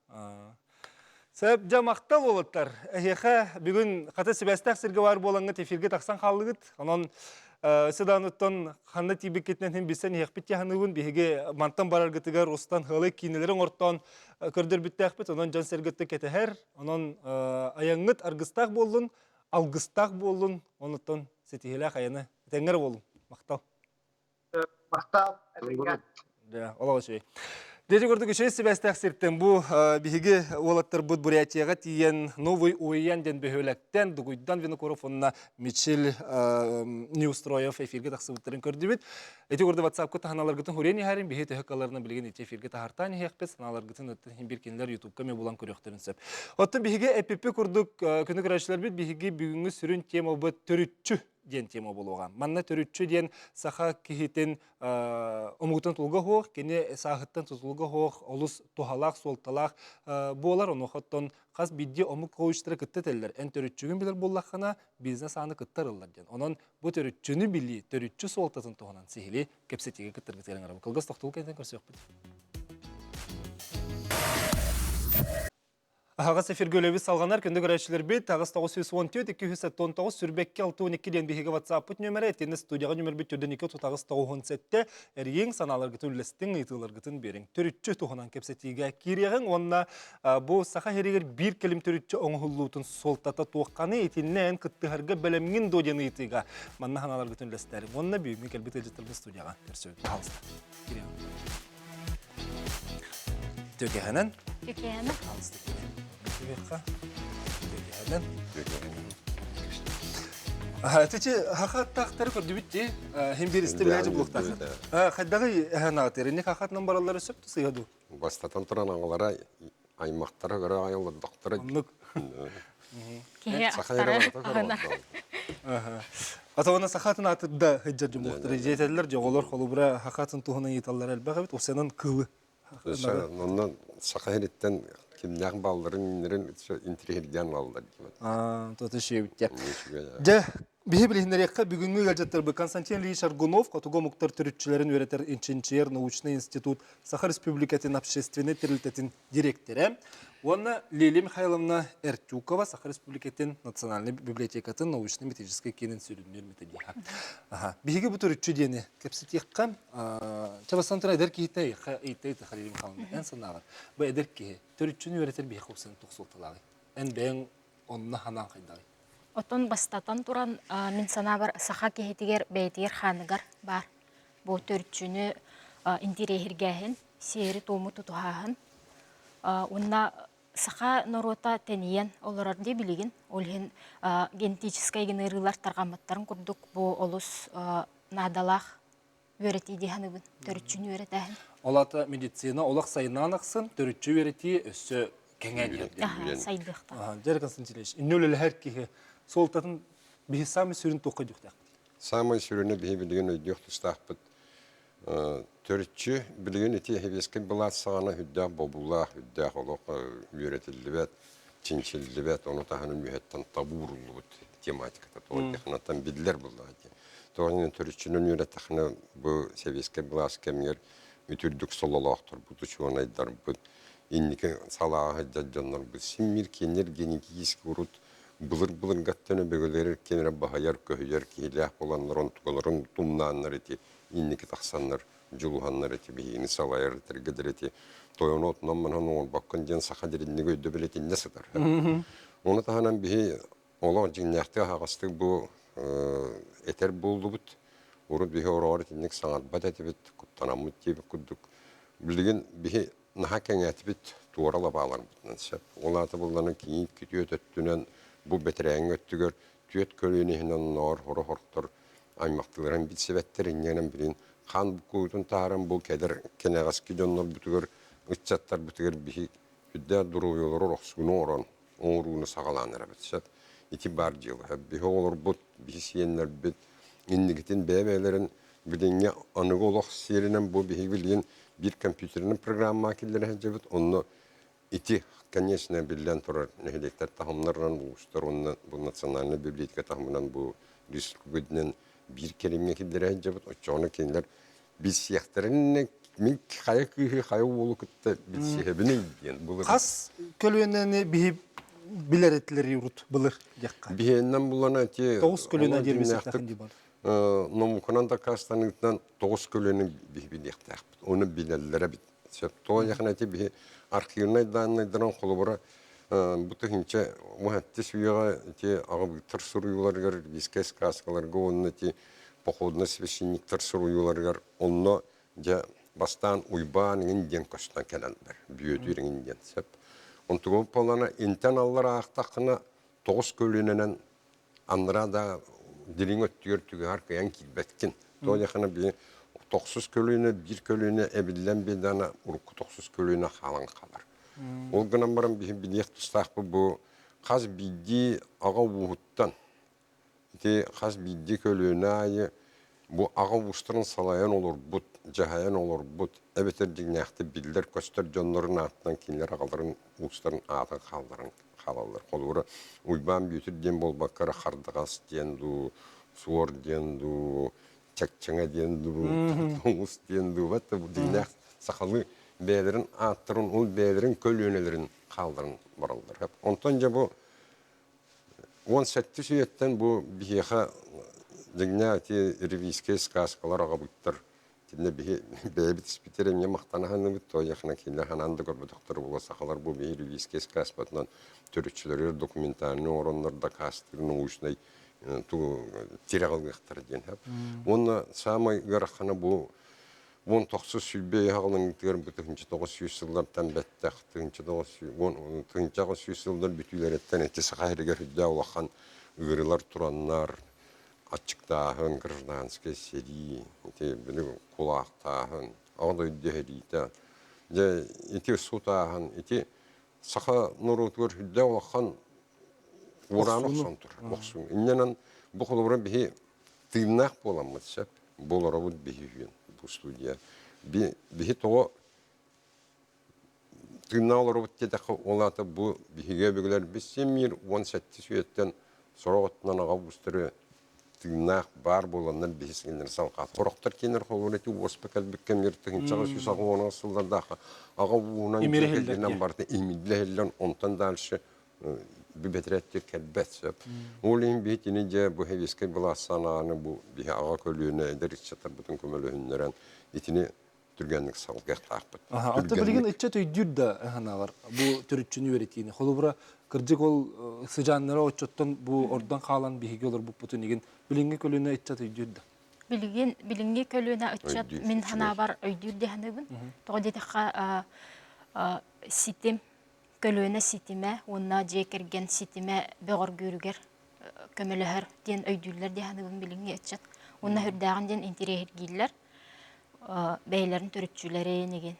Сәп жамақтал олаттар. Әйеқа бүгін қаты сөбәстәк сірге бар болаңғы тефирге тақсан қалығыд. Онын Сыдануттан ханна тибек кетнен бисен яқпет яхануын беге мантан бараргытыгар остан хылы кинелерин ортан көрдөр биттәхпет онан жан сергетте кетехер онан аяңгыт аргыстак болдун алгыстак болдун онуттан сетихеле хаяны теңер болдун мактал да олага шей Дети көрдік үшей себәстәк сірттен бұл бігігі олаттар бұд Бурятияға тиен новый ойян ден бөхөләктен дугуйдан винокорофонына Мичел Неустроев эфирге тақсыбыттарын көрді бет. Эти көрді WhatsApp-қа таханаларғытын хүрен ехәрін бігей төхекаларына білген эти эфирге тахартан ехпет, саналарғытын өттін бір кенлер YouTube-қа ме болан көріқтірін сөп. Оттын бігігі әппепі көрдік күні көрәшілер бет бігігі бүгінгі сүрін тема бұд түрітчі ден тема болуған. Манна төрүтчү ден саха кихитин омугутан тулга хоқ, кене сахыттан тутулга хоқ, олус тухалақ, солталақ болар, оны хоттон қас бидде омук қоуштыра кытты теллер. Ән төрүтчүгін білер боллаққана бизнес аны кыттарылар ден. Онан бұ төрүтчүні білі, төрүтчү солтатын туғанан сихили кепсетеге кыттырғы терен арабы. Кылғас тоқтылы кәнтен көрсі өкпіді. Ағас эфир гөлөбі салғанар күнді көрәшілер бет, ағас 914-219 сүрбекке 612 ден бейхеге WhatsApp-пыт нөмірі, әттені студияға нөмір бет түрден 2-9-17 әрген саналар ғытын үлестің ұйтылар ғытын берің. Түрітчі тұғынан кепсетіге кереғің, онына бұл сақа herегер бір келім түрітчі оңғылуытын солтата туаққаны етінен күттіғарға бәлемген доден ұйтыға манна ханалар ғытын үлестәрің. Онына бүйімі кәлбет әлжеттірді студияға көрсөйді. Төкехәнен? Төкехәнен. Тече хақаттақтары көрді бітті, хем берісті біләжі бұлықтақы. Қайдағы әханағатыр, не хақатынан баралары сөпті сыйаду? Бастатан тұран аңылара аймақтары көрі айылы доқтыры. Кеге ақтары. Атауына сақатын атыда хыджар жұмлықтыры жетелілер, жоғылар қолыбыра хақатын туғынан еталар әлбәға бет, осынан кылы. Онdan сақа ереттен кемнәғын балдарын интерегерден алдар. Тоты шей бітте. Жа, бейі білігінерекқа бүгінгі әлжеттер бұл Константин Ильич Аргунов, қатуға мұқтар түрітчілерін өретер Инченчер научный институт Саха Республикатын общественный терилтетін директоры. Оны Лилия Михайловна Эртюкова, Саха Республикатын национальный библиотекатын научно-методический кенін сөйлемдер методиха. Бейге бұл түрітчі дені кәпсетекқа чабастан әдер кейті әйті Лилия Михайловна. Ән санағыр. Бұл әдер кейі түрітчіні өретер бейі қоқсын тұқсылтылағы. Ән бәйін онына ханан қайдағы. Отон бастатан туран мен санабар саха кейтігер бәйтігер ханығар бар. Бұл түрітчіні интерегергәхін, сері тому тұтуғағын. Онна саха норота тәниян оларарды білеген. Олген генетическай генерилар тарғаматтарын күрдік. Бұл олыс надалақ үерети диханыбын, төрүччүн үеретәһин. Олата медицина олақ сайынан ақсын, төрүччү үерети өссө кеңе дерді. Сайдықта. Жер Константинович, иннөлі әр кеге солтатын бігі самы сүрін тоқы жүқтақ. Самый сүріні бігі білген өйдіқ тұстақпыт. Төрүччү білген еті хевескен бұлат сағана хүддақ бобула, хүддақ олық үеретілді бәт, чинчилді бәт, оны тағының мүхеттен табурулы бұд тематиката. Тоғын білдер бұлда. Тоғын төрүччүнің үретіқіні бұл севескен бұлас кемгер үтірдік солалақтыр бұд, ұчуанайдар бұд, иннекі салаға жаджанлар бұд, симмир кенер генетически ұрыт, бұлыр гаттаны бөгілері кемері бағайар көхүйер кейләқ боланлар, онтығыларын тұмнанлар еті, иннекі тақсанлар, жылуғанлар еті, бейіні салайыр тәргедер еті, тойын отынан мұнан оғын баққан ден сақа деріннегі өйді білетін не сыдар. Оны тағанан бейі олар жинняқты ағастық бұл этер болды бұд, ұрыд бейі орағар етіннік саңат бат әті біт, құттанамыд дейбі күддік. Білген бейі наға кәң әті біт, туарала бағалар бұтынан сәп. Олаты бұлданын кейін күті өтөттінен бұл бәтірәң өттігер, түйет көлінігінен нор, хоры-хорықтар, аймақтыларын бит себеттер инненен білін. Қан бұқуытын тағаран бұл кәдір кәнәғас кеденлер бұтығыр, ұтчаттар бұтығыр бейі үдді дұруылары роқсуыны оран, оңыруыны сағаланыр әбіт сәп. Ити бар жылы. Бейі олар бұт, бейі сиенлер біт, иннігітін бәбәлерін білінге анығы олық серінен бұл бейі білген bir kompüterinin programma akilleri hecebet onu iti конечно bilden turar nehlikler tahımlarla buluştur onu bu nasyonal bibliotek tahımından bu risküdünen bir kelime akilleri hecebet o çoğunu kendiler biz siyahların min kayıkı kayı olukta bir sehebine diyen bulur. Kas kölüğünden bir biler etleri yurt bulur yakka. Bihenden bulana ki 9 kölüğüne girmesek takındı var. Nomukunan da kastanlıktan 9 kölüğünün bir yakta. Onu bilerlere bit. Sebto yakınati bir arkeolojik danlaydıran kolubura bu tühince mühendis üyeler ki ağabey tırsırıyorlar gar viskes kaskalar govonne ki pohodna sveşinlik tırsırıyorlar gar onunla ja bastan uyban indian kostan kelenler büyüdüğün indian sep. Ontuğun polana internallar ağıttakına 9 kölüğünden anlara da dilin öttüyor tüge harkayan kilbetkin. To yakına bir 9 kölüğüne bir kölüğüne ebilen bir dana urku 9 kölüğüne halan kalar. O günden barın bir biliyek tutak bu kaz bildi ağa vuhuttan. İşte kaz bildi kölüğüne ayı bu ağa vustırın salayan olur but, cahayan olur but. Evet erdiğinekte bildiler köster canların altından kinler ağaların vustırın ağatın kalallar. Kolura uyban büyütür diyen bol bakara hardağas diyendu, suor diyendu, çakçana diyendu, tomus diyendu. Vatta bu dinler sakalı beylerin attırın, ol beylerin kölüğünelerin kaldırın varaldır. Ondanca bu 18 üyetten bu bihiha dinleti reviske skaskalar ağabeyttir. Dinle bihi beybit spiterim ya mahtanahanı bit o yakına kinler hanandı görmedik bu sakalar bu bihi reviske skaspatından türkçüleri dokumentarını oranlarda kastırını uçnay tu tiragalgıktır diyen hep. Onu samay garakana bu 19 sülbeye halının tığırın bu 1900 yıllardan bettek, 1900 yıllar bütüler etten eti sakayriger hüdde olağan ığırılar turanlar, açık dağın, gırdanske seri, beni kulak dağın, ağda hüdde heriyde, eti su dağın, eti saka nurutur hüdde olağan uğranık sontur. İnnen bu kulubura bihi tığınak bolanmaz sep, bolara bu bihi hüyen. Bu stüdyo. Bir to tırnağlar ortada olata bu bir bilgiler biz semir 18 üyetten sonra ottan ağabusturu tırnak var bolanlar biz indir salqat. Qoraqtar kenir xolurati ospekal bekemir tınçağı süsaq ona asıllarda ağabunan gelenen barda imidlehlen ondan dalşı bir betrettir kelbetsep. Olayın bitini bu heviske bulassananı bu bir ağa kölüğüne eder iççatar bütün kömölüğünleren itini türgenlik salgıya takpıt. Hatta bilgin iççat öydür de var bu türütçünü öğrettiğini. Kolubura kırcık ol sıcanlara oçottan bu oradan kalan bir higi olur bu bütün igin. Bilingi kölüğüne iççat öydür de. Bilingi kölüğüne iççat min hana var öydür de hanıbın. Toğdedeka sitim kölüğüne sitime, onunla cekergen sitime beğer görüger kömülüher diyen öydürler diye hanımın bilingi etçat. Onunla hürdağın diyen intirehir giller. бәйләрін төрүтчүләре неген.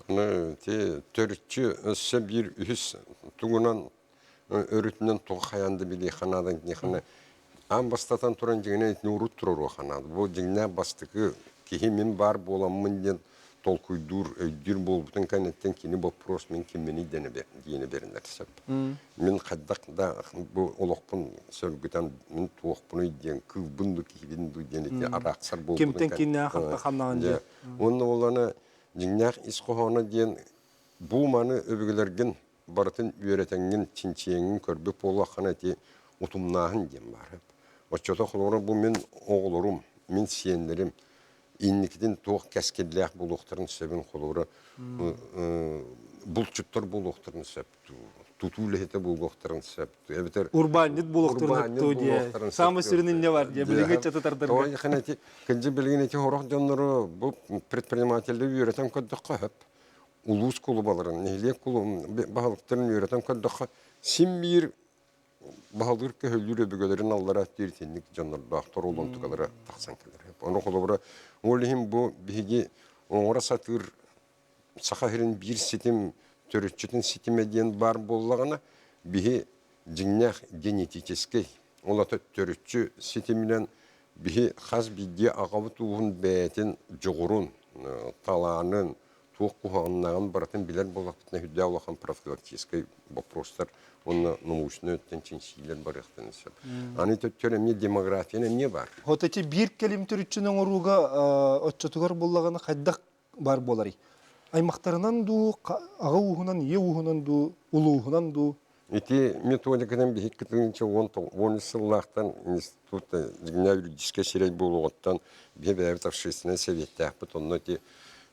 Төрүтчү өссө бир үһүс тугунан өрүтүнөн туга хаянды били ханадан нехана ам бастатан туран жигине нурут туруру ханады. Бу жигне бастыкы кихи мен бар боламмын ден толкуйдур өйдүр болбутун канеттен кини вопрос мен кимени дени бериндер сеп. Мен каддак да бу олокпун сөлгүтан мен туокпуну ден кылбынду кибинду дени араксар болду. Кимтен кинне ханнаган же. Онны оланы жигнак исхохона ден бу маны өбүгөлөргөн барытын үйрөтеңин чинчиеңин көрбөп болуакана ти утумнаахын дем бар. Очото холору бу мен оголорум, мен сиенлерим инникидин тоқ кәскелләк булуқтарын сөбін холору булчуттар булуқтарын сөпту. Тутулехете булуқтарын сөпту. Урбанит булуқтарын сөпту де. Самы сүрінің не бар де, біліңе чататардырға. Тоғай қанати, кінжі білгенеті хорақ жонлары бұл предпринимательді үйретен көддіққа хөп. Улус кулубаларын, нехилек кулубаларын, бағалықтарын үйретен көддіққа. Сим бір бағалыр көхөлдүр өбігөлерін аллара тертенlik жонларды ақтор олонтуғалары тақсан келер. Оны қолыбыра олихим бұл бігі оңыра сатыр сақахырын бір сетім төрүтчүтін сетіме дейін бар боллағана бігі жиннах генетический олаты төрүтчү сетімінен бігі қаз біге ағавыт уғын бәйтін жоғырын таланын туық құғаннағын баратын білер болақпытына хүдде аулақан профилактический вопростар оны научный өттен чинсилер бар яқтан есеп. Аны төттер әмне демографияны әмне бар. Хотети бір келім түрітчінің ұруға отчатығар болағаны қайдақ бар болары. Аймақтарынан ду, аға уғынан, е уғынан ду, ұлы уғынан ду. Эти методикадан бихик кытыңча 10 сыллақтан институтта жигна юридическая сирей болуғаттан бәбәбіт общественный советтәк бұт, онны те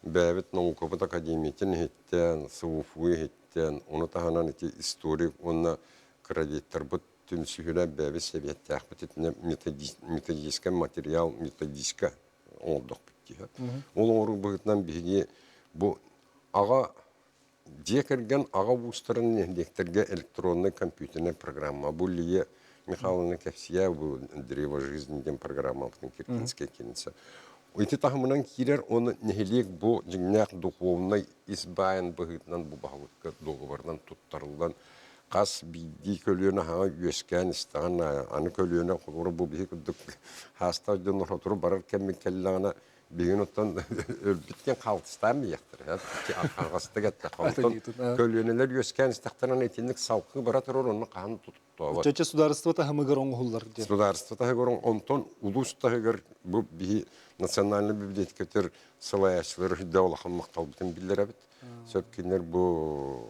бәбәбіт науковыт академиятен хеттен, сауфуы хеттен, оны тағанан эти историк, онны кредиттар бұт түмсүхілі бәбәбіт советтәк бұт, етіне методическа материал, методическа олдық бұт. Ол ору бұғытынан бігіге бұл аға Декерген аға вустарын лектерге электронный компьютерная программа. Бұл лие Михайловна Кевсия, бұл древо жизни ден программа, бұтын Киркинская кенется. Өйті тағымынан керер, оны нехелек бұл жіңнәк духовный избайын бұғытынан бұл бағылыққа доғывардан тұттарылдан қас бейді көліені хаға өскен істіған, аны көліені құлғыры бұл бейі күдік хаста жын ұратыры барар кәмін кәліліғана Беген оттан өлбіткен қалтыстан бейектір. Ағасты кетті. Көлөнелер өскен істіқтарынан етіндік салқы бара тұрыр, оны қағын тұтып. Чөче сударыства тағымығыр оңғылар. Сударыства тағығыр онтон, ұлыс тағығыр бұл бейі национальный библиотекатер сылаяшылар хүдді олақын мақтал бұтын білдер әбіт. Сөпкенлер бұл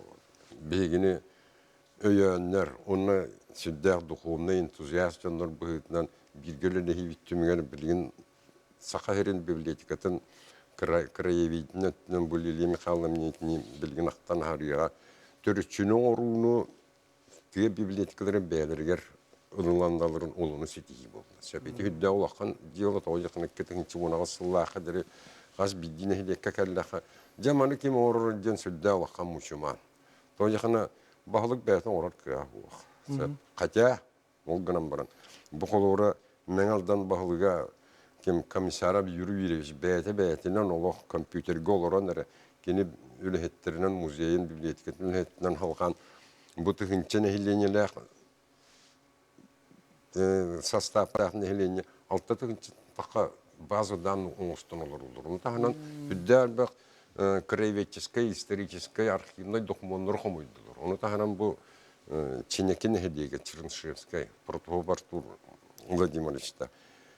бейгені өйенлер, оны сүддәқ дұқуымны энтузиаст жонлар бұғытынан біргелі нехивіттімеген білген Сахарин библиотекатын краеведінен бұл Михайловна білген ақтан харыға төрүтчүнің оруыны түйе библиотекалары бәлергер ұлыландаларын олыны сетейі болды. Сөбеті хүдді олаққан диолы тоғыжақын әккетіңінші онаға сыллаға дәрі ғаз биддіне хелекке кәлләқа жаманы кем орыр ден сүдді олаққан мұшыман. Тоғыжақына бағылық бәйтін орар кіға бұлақ. Қатя ол ғынан баран. Бұл қолуыры мәңалдан бағылыға Кем комиссара yürü yürüyüş, bəyətə-bəyətindən olaq kompütergə olaran, keni ülhətlərindən, muzeyin, bibliotekatın ülhətlərindən halqan bu tıxınçı nəhilleniyələr sastavlaraq nəhilleniyyə, altta tıxınçı taqa bazadan oğustan olur. Onu taxınan hüddər bəq krayevetçiskay, историческay, arxivnay dokumanları xomuydular. Onu taxınan bu Çineki nəhiliyyə, Çırınşevskay, Protobar Vladimirovич'ta.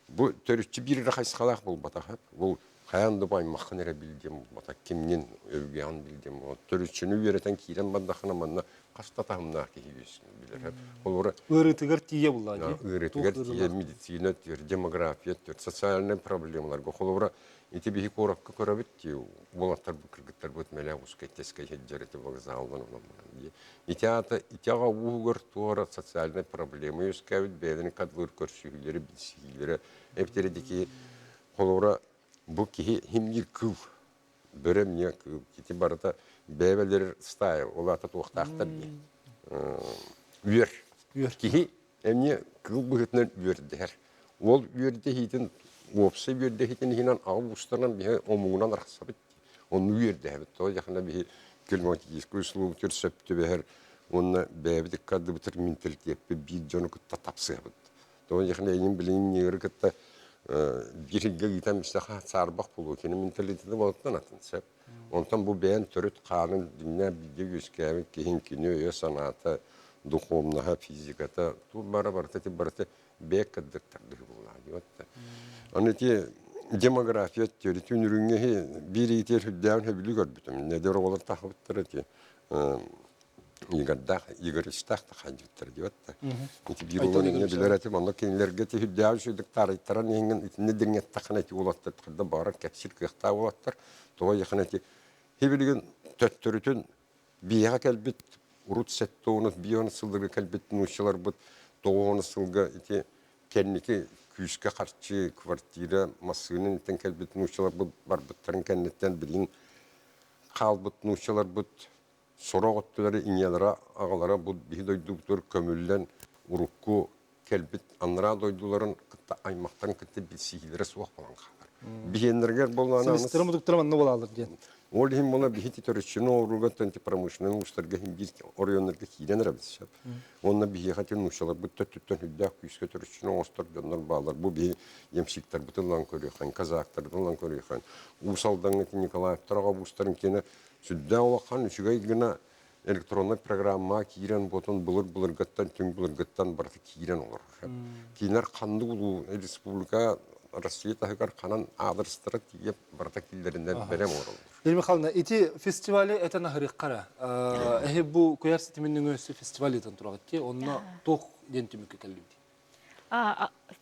Bu törütçü bir rəxəsqalaq bol bataq. Bu xayandı bay maxın elə bildim bataq kimnin övgüyan bildim. Törütçünü öyrətən kirən bandaqına manna qastatahımna kiyəsin bilir. Olur. Öğretigar tiye bulladı. Öğretigar tiye medisina, demografiya, sosyal problemlər. Olur. İti bir koraqqa körəbit ki, bunlar bu qırğıtlar bu mələ uskətəskə həcərəti vağzaldan olanlar. İtiağa uğur tuara sosyal problemi üskəvit bədəni qadlır körsühüləri, bilsihüləri. Əbtəridəki olur. Bu ki himgir kıl, börəmniyə kıl. Kiti barada bəbələr style, olar da toxtaqlar deyil. Üyer. Ki əmniyə kıl бұғытынан üyer dər. Ol üyerdə hitin Uopse bir hitin hinan avustarnan bir omuğunan arasabit. Onu yerde evet. O yakında bir kelmatik kurslu kürsüptü bir her. Onu bebedik kadı bitir mentalite yapı bir canı kutta tapsı yapıt. O yakında elim bilin yeri kutta bir giden işte sarbak bulu. Kendi mentalitede balıktan atın sep. Ondan bu beğen törüt kanun dünya bilgi göskevin kihin kiniyor sanata, duhumnaha, fizikata. Tu bara barta barta bek kadıktırdı bu lan. Aneti demografiya teorisi ürünge bir iter hüdden hebili gördüm. Ne der olur tahvittir ki. Yigar istak da hacıttır diyor. İki bir olan ne bilerati bana kendilerine te hüdden şuyduk tarihtaran yengin ne dinget takneti olattır. Da barak keçir kıhta olattır. Toğa yakıneti hebiligen töttürütün biya kelbit urut settoğunu biyon sıldığı kelbit nuşalar bu doğunu sılga iti kendiki küske karşı kvartira masının iten kelbit nuşalar bu barbıtların kendinden bilin kalbıt nuşalar bu sonra ottuları inyalara ağalara bu bir doyduktur kömüllen urukku kelbit anlara doyduların kıtta aymaktan kıtta bir sihilere soğuk falan kalır. Bihenlerger bolana Semestrim udukturam ne bolalır diye. Олим мола бихити торчино ругатанти промышленный устарга химбирки орионерга хирен рабис. Онна бихихатин нушалар бутта түттөн хүддак күскө торчино остар жоннор баалар. Бу би емшиктер бутылан көрөйхан, казактар бутылан көрөйхан. Усалдан Николаевтарга бустарын кене сүддө олакан үчүгөй гына электронный программа кирен ботон булыр гаттан түң булыр гаттан барты кирен олор. Кинер канды булу республика Россия тахыкар канан адырстыры тиеп барта киллеринен берем орол. Elmi Mихайловна, ити фестивали это на Хариккара. Бу көяр сетименнің өсі фестивали тантурагы те, онна тоқ ден түмікке кәлімді.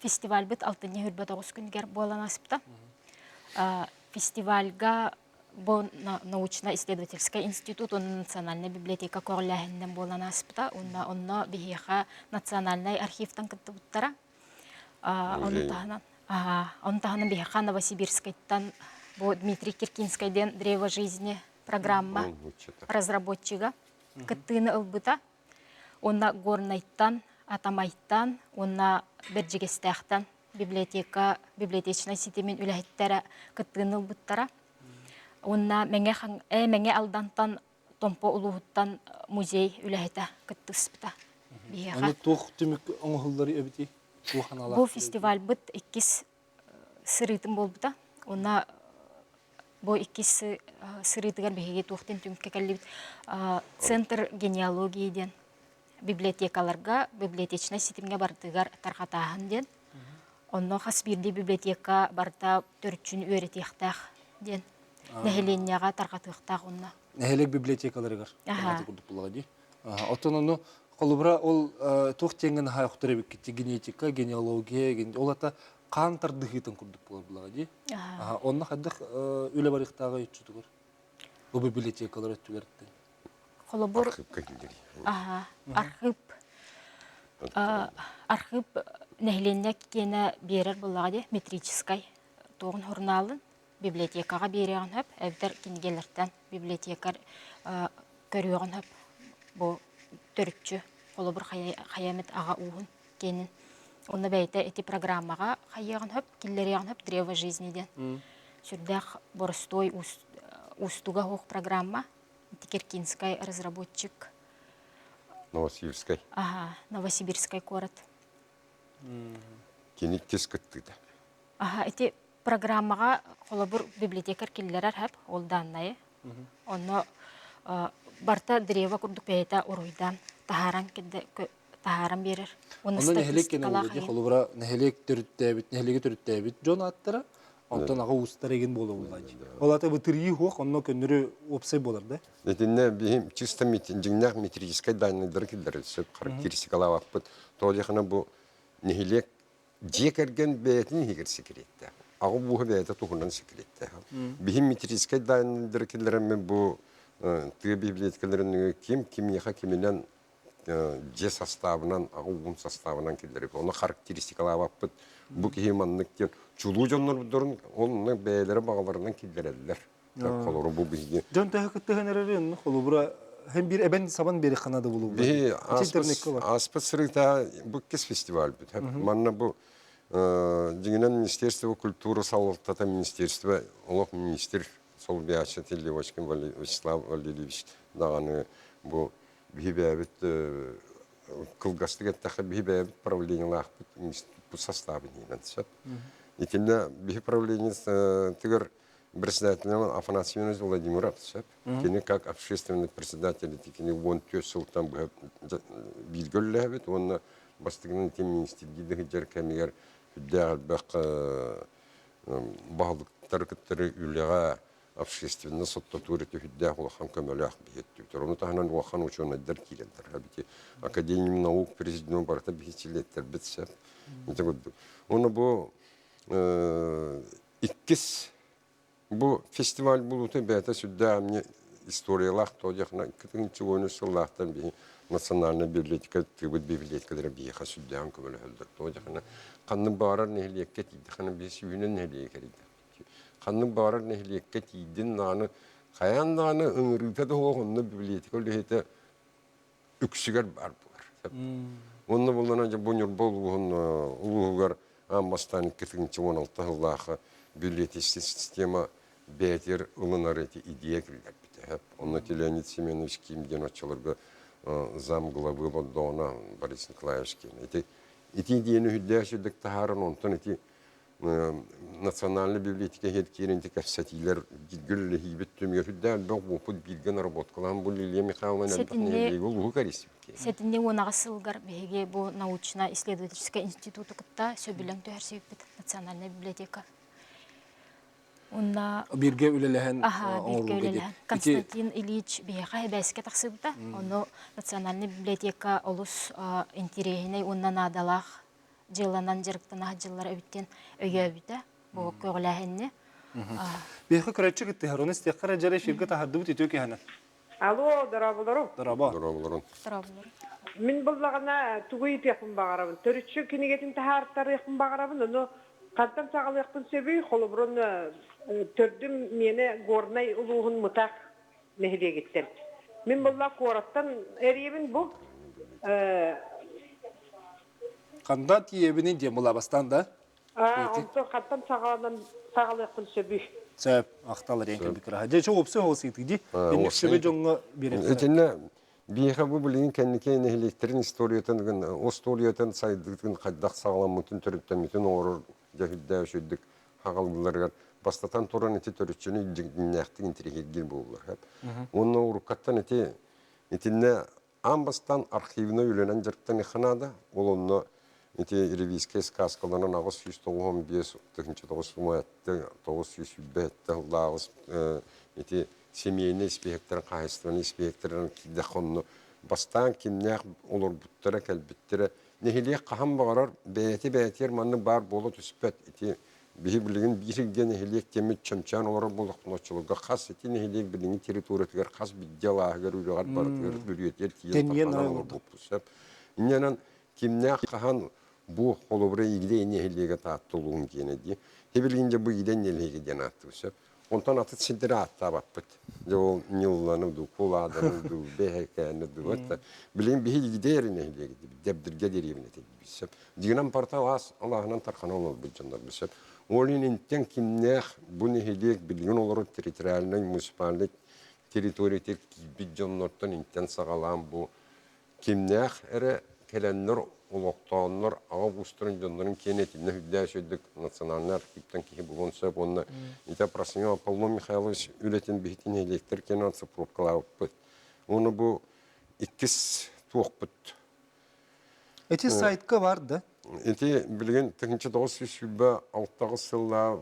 Фестиваль бит 6-9 күнгер болан асыпта. Фестивальга бу научно-исследовательский институт, национальная библиотека көрләһеннән болан асыпта. Онна бихиха национальный архивтан кыттыбыттара. Онтаханан бихиха Новосибирскайттан бу Дмитрий Киркинскайден «Древо жизни» программа разработчига. Кыттыны ылбыта. Онна Горнайттан, Атамайттан, онна Берджигестахтан библиотечная сетемен үләһеттәре кыттыны ылбыттара. Онна мәңе алдантан Томпо улуһуттан музей үләһетә кыттыспыта. Аны тоқ түмік оңғылдары өбіті? Бу фестиваль быт 2 сырытын болбыта. Онна бу 2 сырытыгар беге тоқтен түмікке кәлі Центр генеалогии ден библиотекаларга, библиотечная сетимге бардыгар тарқатағын ден. Онно қас бірде библиотека барда 4-чүн өретектақ ден. Нәхеленияға тарқатықтақ онна. Нәхелек библиотекаларыгар. Отын оны қолыбыра ол тоқ теңін хайықтыры бекетті генетика, генеалогия, олата қан тардығытын күрдік болар бұлаға де. Онна қаддық өлі барықтағы үтчүдігір. Бұл библиотекалар өттігерді. Қолыбыр архив нәхеленияк кені берер бұлаға де метрическай тоғын журналын библиотекаға береген хөп, әбдер кенегелерден библиотекар көріген хөп. Бұл төртчі қолыбыр қаямет аға уғын кенін. Оны бәйті әті программаға қайыған хөп, келлереген хөп «Древо жизниден». Сүрдәқ Боростой устуға хоқ программа. Киркинскай разработчик. Новосибирскай. Новосибирскай город. Кенік тез кіттіді. Әті программаға қолыбыр библиотекар келлерер хөп, ол даннайы. Оны барта древо күрдік бәйті ұруйдан. Тахаран берер. Онда нәхелек кені өледе, қолыбыра нәхелек түріттәбіт жон аттыра, онтан аға ұстар еген болу олайды. Ол аты бұтырғы хоқ, онна көнірі опсай болар да? Нәтінне бейім чисто жіңнақ метрическай данныдары келдері сөп характеристикалау аппыт. Тоғыдықына бұл нәхелек жекерген бәйтін егер секретті. Ағы бұғы бәйті тұғынан секретті. Бейім метрическай данныдары келдерімен бұл тығы библиотекаларын кем еға кеменен же составынан, ағуын составынан келдеріп. Оны характеристикалау аппыт. Бұл кейманлықтен чулу жонлар бұдырын, оның бәйлері бағаларынан келдерелер. Қолыры бұл бізге. Жон тәхі күттіғын әрерін, қолы бұра hem bir eben saban beri kanadı bulu. Aspet sırıkta bu kez festival bit. Manna bu Дигенен Министерство культуры саллаттата министерство, олық министр сол биячы Телевочкин Вячеслав Валерьевич дағаны бұл бейбәбіт кылгастык әттәқі бейбәбіт правление лақпыт институт составы нейнен сөп. Итінде бей правление тігір председателем Афанасий Иванович Владимиров сөп. Кені как общественный председатель, кені 14 сылтан білгілі әбіт, оны бастығының тем министрлігі жер кәмегер хүддәғал бәқ бағылықтар күттірі үліға общественный соттатуреті хүддәғ олақан көмөлі ақ бейеттіктір. Оны тағынан олақан ученыдыр кейлендір. Академия наук президент барыта бейетчілеттер бітсеп. Оны бұл иккіс бұл фестиваль болуты бәті сүдді әміне историялақ тоғықна күтіңінші ойны сыллақтан бейін национальная библиотека, тыбыт библиотекалары бейха сүддән көмөлі өлдір. Тоғықна қанның барар нәхілиекке тейді, қаны бесі үйінен нәхілиекерейді. Қанның барар нәхілиекке тейдін наны, қаян наны ұңырытады оғынны библиотека өліхеті үксігер бар бұлар. Онны болдана бұныр бол ұлығығар амбастан кітігінші 16 ғылақы библиотечный система бәтер ұлынар еті идея кіргер біті. Онны Леонид Семенович Кимден отчылырғы зам главы Лондона Борис Николаевич Ким. Эти идеяны хүддәшілдік тахарын онтан эти национальный библиотека хеткерінті кәфсәтилер гүлі хейбет төмер хүддәл бәқ бұпыд білген работкалан бұл Лилия Михайловна әлбәқне ол ұғы қаресіп. Сәтінде онаға сылғар бәйге бұл научно-исследовательский институты күтті сөбілің төхәрсеп бет национальная библиотека. Бирге үлеләһән Бирге үлеләһән. Константин Ильич бейға бәске тақсыбыта. Оны национальный библиотека олыс интерегіне оннан адалақ жыланан жырықтына жыллар өбіттен өйе өбіті. Бұл көғіләхінне. Бейға көрәтші күтті. Оны стеққара жарай шерге тахарды бұт етөке хәнен. Алло, дарабыларым. Дарабыларым. Мен бұллағына түгі етеқпін бағарабын. Төрітші кенегетін тахарттар еқпін бағарабын. Оны қаттан сағал еқпін сөбей, қолы бұрын төрдім мені горнай ұлуғын мұтақ мәхіле кеттім. Мен бұлла қораттан әребін бұл. Қанда тиебінен дем бұла бастан да? Онсы қаттан сағал еқпін сөбей. Сөп, ақталыр ең кәбікір. Жай чоқ өпсі олсы еттігі де, мен өпсіме жоңға беремін. Өтіне, бейха бұл білген кәнеке нәхілектерін историятын сайдығын қайдақ сағалам мұтын түріптен мүтін орыр жәхілді өшөйдік хағалғыларғар. Бастатан тұран әте төрітшіні нәқтің интерегелгел болулар. Оны ұрыққаттан әтіне амбастан архивіне үйленен жырттан еқанады. Ол оны ревизская сказкаларынан ағыз 195, 905, ағыз семейный спектр, қайыстырын спектрін кейді қонны. Бастан кемнәқ олар бұттары, кәлбіттері. Нехелек қаған бағарар, бәйәтер манны бар болы түспәт. Бейі білігін бейірген нехелек темет чөмчан олар болық ночылыға қас еті нехелек білігін территориятығар қас биддялағығар үйріғар барытығар бүріетер кейін тақпанан олар болып түсіп. Иненен кемнәқ қаған bu olubra ilgili nehliğe tattuluğun gene diye. Hebelince bu giden nehliğe gene attı söp. Ondan atı sidire attı bappıt. O nillanıdı, kuladanıdı, behekenıdı. Hatta bilin bir gider nehliğe gitti. Debdirge deriyemine dedi söp. Diğenem parta az Allah'ın tarkanı olur bu canlar söp. Onun inten kimler bu nehliğe bilin olur teritorialne municipallik teritoriyete bir canlardan inten sağalan bu kimler ere gelenler Олоқтанлар аға бұстырын жонларын кенетіне хүддәй сөйдік национальный архивтен кейі бұлын сөп. Онына ете прасыңа Павло Михайлович үлетін бейтін електер кенансы пробкалауып бұд. Оны бұл 2 туық бұд. Эти сайтқа барды? Эти білген 1900 сүлбі 6-ғы сылла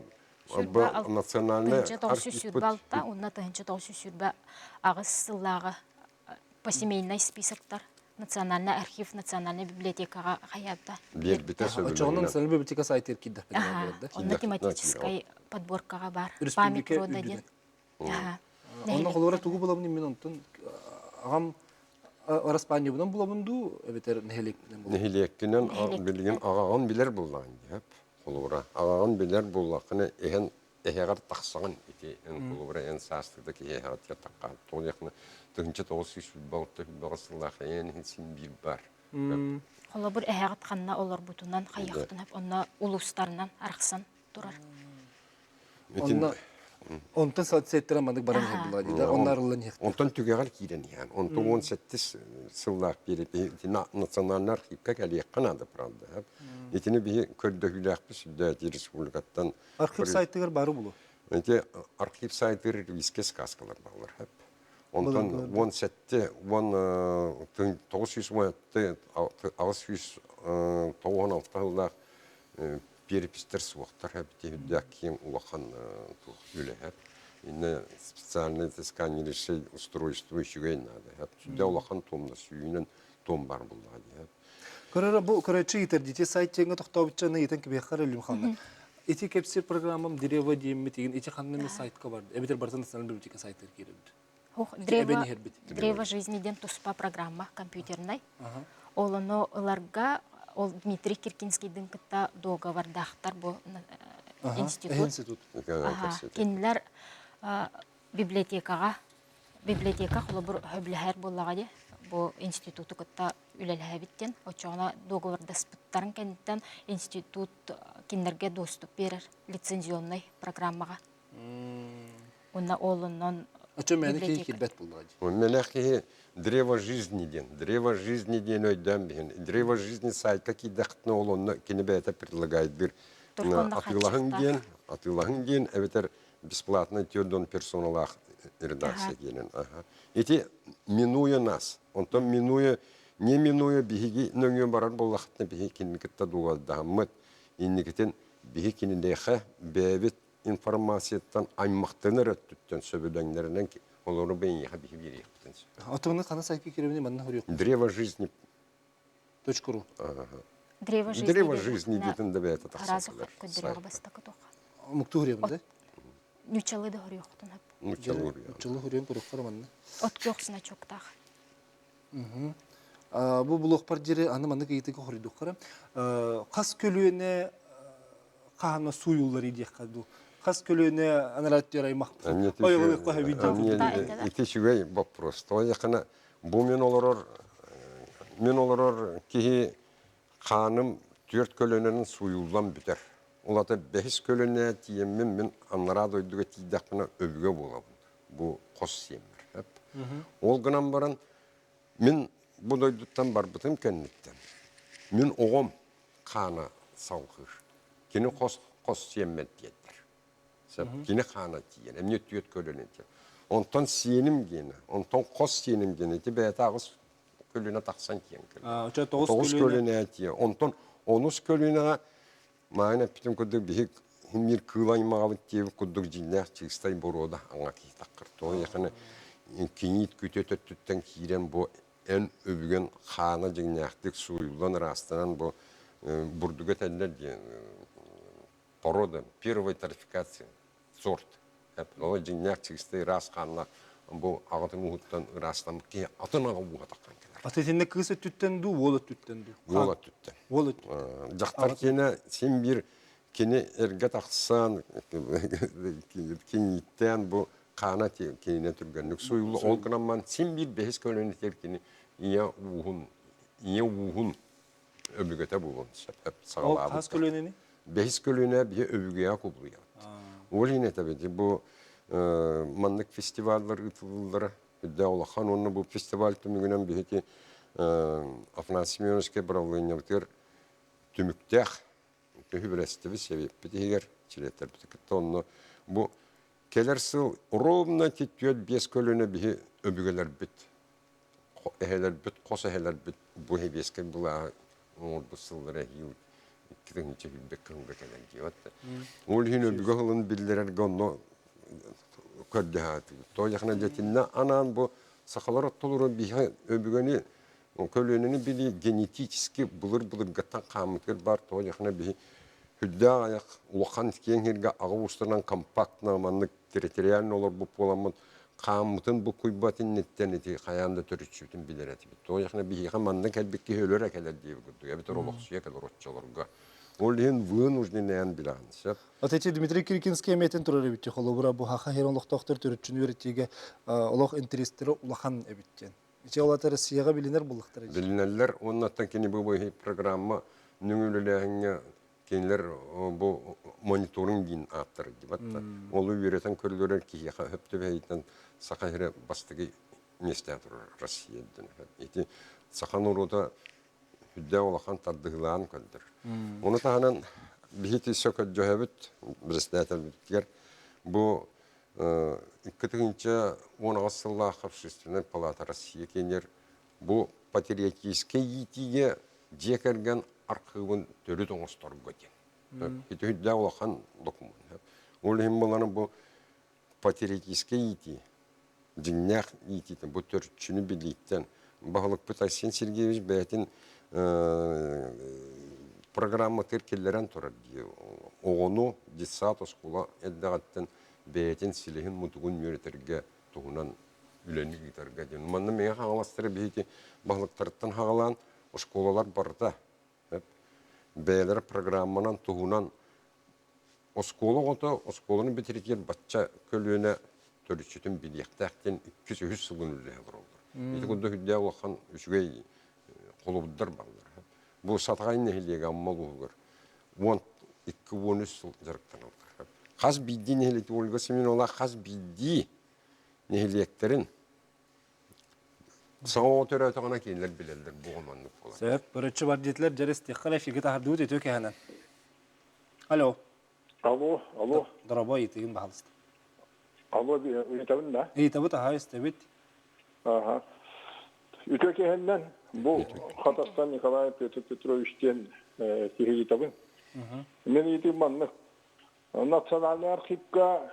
национальный архив бұд. Онына 1900 сүлбі ағыз сыллағы посемейный списоктар. Национальный архив, национальная библиотека хаябда. Очоғының национальная библиотека сайты еркейді. Онда тематическая подборкаға бар. Память рода ден. Онда қолуыра туғы боламын мен онтын. Ағам Распания бұдан боламынду, өбетер нехелектен боламын. Нехелектенен білген ағаған білер болған. Қолуыра. Ағаған білер болақыны әхеғар тақсаған. Қолуыра ән састырды ке әхеғар таққан. Тоғын яқыны 1900 балты бағысылақ әйін сен бір бар. Холобур эһәгат ханна олар бутунан хайяқтын хәп онна улустарынан арықсан турар. Онтан соцсеттер мандык баран хәбилла диде. Оннарлын яхты. Онтан түгәгәл кирен ян. Онтан 17 сыллар берип националь архивка кәле канада правда. Этини би көрдөһүләкпис да республикаттан Архив сайттыгар бары булу. Эти архив сайттары виске сказкалар балар хәп. Онтан 17 916 916 перепистер суақтар хәп тегдәк кем улахан үле хәп. Инне специальное сканирование устройство ещё надо хәп. Сюда улахан томна сүйүнен том бар булды хәп. Көрәр бу көрәче итер дите сайттыгы токтабычаны итен кебе харылым ханна. Эти кепсир программам дерево дим митеген эти ханны сайтка бар. Эбитер барсан националь библиотека сайттар киребит. Древо жизни ден туспа программа компьютерной. Олоно ыларга ол Дмитрий Киркинскийдин кытта договардахтар бу институт. Кинлер библиотека холобур хөбләһәр буллага бу институту кытта үлелһәбиттен очона договордаспыттарын кенттен институт киндерге доступ берер лицензионный программага. Онна олоннон Ача мәне кирбет булды. Менәхи древо жизни ден өйдән бин. Древо жизни сайтка кидәхтне олонны кинебәтә предлагает бир атылаһын ден әбетер бесплатно тёдон персоналах редакция генен. Эти минуя нас. Онтон не минуя биги нөңгө барар буллахтны биги кинникетта дугадаммыт. Инникетен биги кинедәхә бәбит информацияттан аймактыны рәттүттен сөбөдәңнәреннән олары бен яха биги бирәктен. Атыңны кана сайтка киребене манна хөрөк. Древо жизни .ру. Древо жизни дитен дә бәйтә тахсиллар. Муктурия бунда. Нючалы да хөрөктөн хәп. Нучалы хөрөк көрөк манна. От көхсүнә чоктах. Бу блок бар жере аны манна кайтып хөрөдүк кара. Кас көлүнө кана суюллар идек каду. Кас көлүнө аналаттер аймак. Ойгы кое видео. Ити шугай вопрос. То якына бу мен олорор ки ханым 4 көлөнөнүн суюлдан бүтер. Улата 5 көлөнө тиеммен мен аннара дойдуга тидакына өбүгө болам. Бу кос семер. Ол гынан баран мен бу дойдуттан барбытым кенниктен. Мен огом кана салгыр. Кини кос семет диеттер. Сеп кини кана тиен. Эмне түйөт көлөнө тиен. Онтон сеним гени, онтон кос сеним гени ти бетагыс көлөнө таксан тиен. 9 көлөнө тиен. Онтон 10 көлөнө майна питим кудук бихик химир кылаймагы тиеп кудук жиннак чигстай борода аңа ки таккыр. То якына кинит күтөтөттүттен кирен бу эн өбүгөн хана жигнактык суюлдан растанан бу бурдуга тәлләр ди порода первой тарификации сорт. Ол жигняк чигстай рас хана бу агатын уттан растан ки атына буга таккан. Атетинде кысы түттен ду, волот түттен ду. Волот түттен. Волот. Жактар кене сен бир кене эрге таксан киниттен бу кана кене түргөнлүк суюлу ол грамман сен бир 5 көлөнү теркини ия угун öbügete bulun. O kas kölöneni? 5 kölöne bir öbügeye kubluyor. O yine tabii bu manlık festivaller ıtılları de olağan onu bu festival tümünden bir ki Afnasimiyonuske bravlıyınyalıklar tümüktek hübresti bir sebep bir diğer çileter bir onu bu kelersi rovna titüet 5 kölöne bir öbügeler bit. Eheler bit, kos eheler bit bu hebeske bula bu sıllara hiu kitin içi bir bekkanга kelen diyor. Ol hino bir gahılın bildirer gonno kaddehatı. To yakına jetinne anan bu sakalar toluru bir öbügeni kölönünü bili genetiski bulur gatan kamıtır bar to yakına bir hüdda ayak ulan kenherge ağusturdan kompakt namanlık teritorial olur bu polamın kamıtın bu kuybatın netten eti kayanda törüçütün bilir eti. To yakına bir hamanlık elbette hölöre keler diye gudu. Evet oroluksuya kadar otçalarga. Олин вынужденный биланс. Отече Дмитрий Киркинский метен турары битти холобура бу хаха херонлук доктор төрүчүн өрөтүгө олох интерестери улахан эбиттен. Иче олаты Россияға билинер буллыктар. Билинерлер, оннаттан кені бұл программа нүңіліләңе кенілер бұл мониторинг дейін аттыр дебатта. Олы үйретен көрілерін кейеға өпті бәйтін сақайыры бастығы месте атыр Россиядан. Еті сақан ұруды хүдде олақан тардығылаған көлдір. Оны тағынан бейті сөкөт жөйбіт, бірістәтел біткер, бұл 2010 сылла общественный палата Россия кенер бұл патриотический етиге жекерген арқығын төрі тоңыстар көтен. Еті хүдде олақан документ. Ол ең боланы бұл патриотический ети, жіңнәқ ететін, бұл төртшіні білейттен. Бағылық бұт Арсен Сергеевич бәйтін программа теркелерін тұрар. Оғыну 10 скула әддағаттен бәйтін сілігін мұтығын мөретерге тұғынан үләні кетерге ден. Манны меге қағаластыры бейті бағылықтарыттан қағалан школалар барда. Бәйлері программанан тұғынан осколы ғоты, осколыны бітірекер батча көліне төрүчүтүн билияқтақтен 200 сылын үлі олды. Еті күнді хүдде олқан үшігей қолыбыддар бағылар. Бұл сатығайын нәхілеге аммал ұғығыр. 12-13 сыл жарықтан алдар. Қаз бидді нәхілеті олғасы мен ола қаз бидді нәхілектерін саңа отыр өтіғана кейінлер білелдер бұғыманлық болады. Сәп, бірінші бар детілер жарыс текқал әфеге тағырды өте өке әнен. Алло. Алло. Дұрабо етеген бағылысты. Алло, үйтабын да? Үйтабы таға өстебет. Үтөке әнен бұл Қазақстан Николай Петровичтен тегі үйтабын. Мен етім манны национальный архивка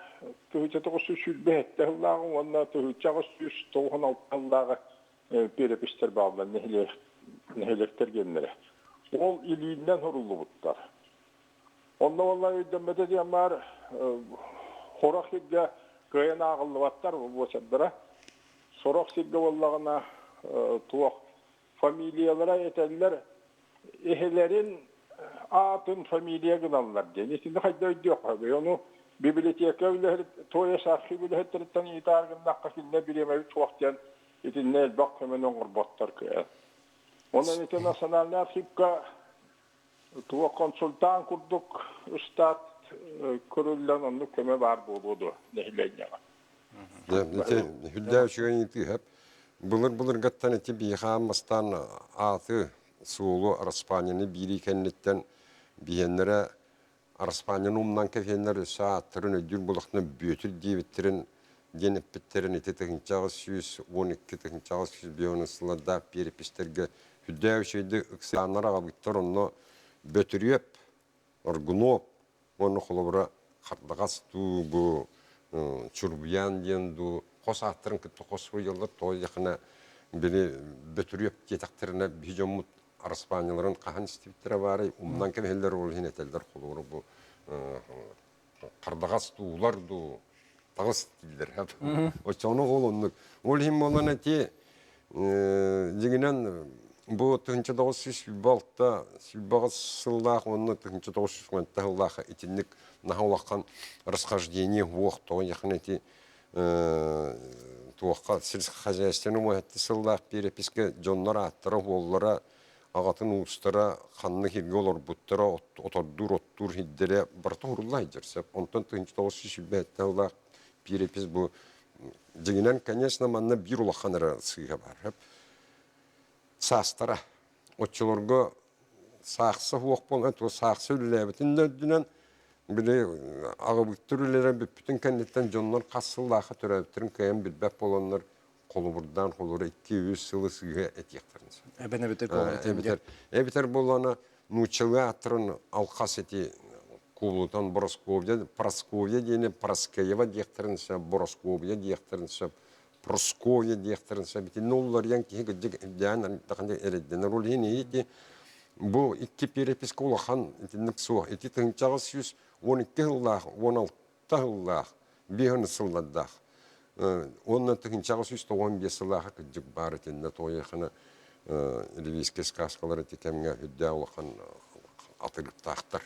түйітетіғысы сүлбе әттіғылағын, онна түйітчағы сүз тоғын алтығылағы перепістер бағылар, нехелектер генлері. Ол илиінен ұрылы бұттар. Онда олар өйденмеді дейін бар, қорақ елге көйен ағылы баттар болсадыра. Сорақ елге олағына туақ фамилиялара етәлілер, эхелерін атын фамилия гыналлар ден. Есінде қайда өйді өқ. Оны библиотека үлі, тойас архив үлі хеттіріттен етарғындаққа келіне біремәуі туақтен етіне әлбақ көмен оңғыр баттар көйен. Онан ете национальный архивка туақ консультан күрдік ұстат көрілден оны көме бар болуды нәхіленеға. Хүлді өшіген еті әп. Бұлыр ғаттан еті бейхамастан аты суылу Арыспанияны бири кәннеттен бейенлері Арыспанияны умнан кәфенлер өсі аттырын өдір бұлықтың бөтір дейбіттерін деніп біттерін еті тұхынчағы сүйіз, 12 тұхынчағы сүйіз бейоны сылада перепістерге хүлді өшейді ұқсанлар ағабыттар оны бөтіреп, ұрғыноп, оны қолыбыра қардағас ту, чурбиян денду, қос аттырын күтті қос ойылыр, той яқына бені бөтіреп кетақтырына бейжомут Арыспанияларын қахан істептері бары, умнан кәмелер олын әтелдер қолуыры бұл қардағас туылар ду, тағыз тілдер. Очауны ол онлық. Ол хем олан әте дегенен бұл 1900 сүйбалықта, сүйбағыз сыллақ, оны 1900 сыллақ етінлік нағылаққан расхождение оқтауын яқын әте туаққа сельскохозяйственный мұхетті сыллақ переписке жонлар аттыры оллара ағатын ұстара қанны керге олар бұттыра оттур хиддері барты ұрылай жерсеп. Онтан 1900 сүйбәтті олақ перепис бұл дегенен, конечно, манна бір ұлаққаныры сыйға бар. Састара. Отчыларға сақсы оқ болған, сақсы үліләбітін өддінен біле ағыбықтыр үлері бүттін кәнеттен жонлар қасыллақы түрәбіттерін көйен білбәп боланлар қолы бұрдан қолыры 200 сылы сыйға әтияқтарыныз. Әбітер боланы нұчылы аттырын алқас әте Кулутан Просковья дейіне Проскаева дейқтірінсі, Боросковья дейқтірінсі, Просковья дейқтірінсі. Бітін олар ең кейгі дән тақынды әредденер ол ең ейді. Бұл 2 перепискі олақан етіндік суақ. Еті тұңчағы сүйіз 12 ғыллақ, 16 ғыллақ, 5 сылладдақ. Онын тұңчағы сүйіз 15 ғыллақы күдік бар етінде тойықыны ливийский сказкалар етекемге үдді олақан атырып тақтыр.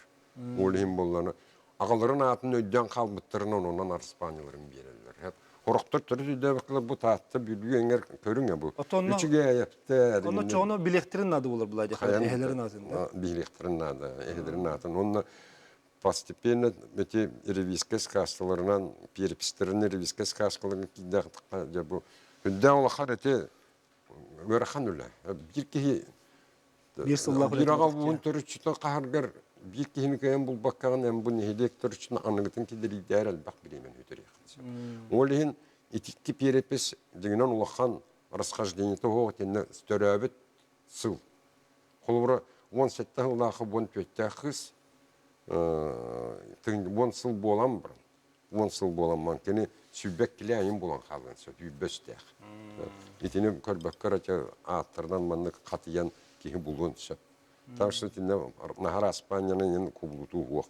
Олайым болғаны. Ағаларын атын өйден қалбыттырынан онан Арыспанияларын берелер. Хорохтор төрү дә бакла бу таатты бүлгәнгәр көрүңә бу. Отонно- Үчүгә япты. Оны çoğunu bilektirin adı olur bulaydı. Ehelerin adında. Билектерин надо, эхедерин атын. Онна постепенно эти ревизская сказкаларынан перепистерин ревизская сказкаларын кидактыкка же бу. Хүндә улахар эти гөрхан үлә. Бир ки Bir sıllah бир ага бун төрүчтө кахаргар бир кини кем бул баккан эм бун хедектор үчүн аныгытын кидери дәрел бак биремен өтөрөк. Олин итикки перепис дегенен улахан расхождение того, тенне стөрөбөт сыл. Холбура 17 улахы 14 кыз он сыл болам бар. 10 сыл болам манкени сүббек киле айын болан халын сө үбөстөк. Итине көрбөккөр ача аттардан манны катыян ки булгон сө. Ташты тенне нахар Испанияны кубулуту уак.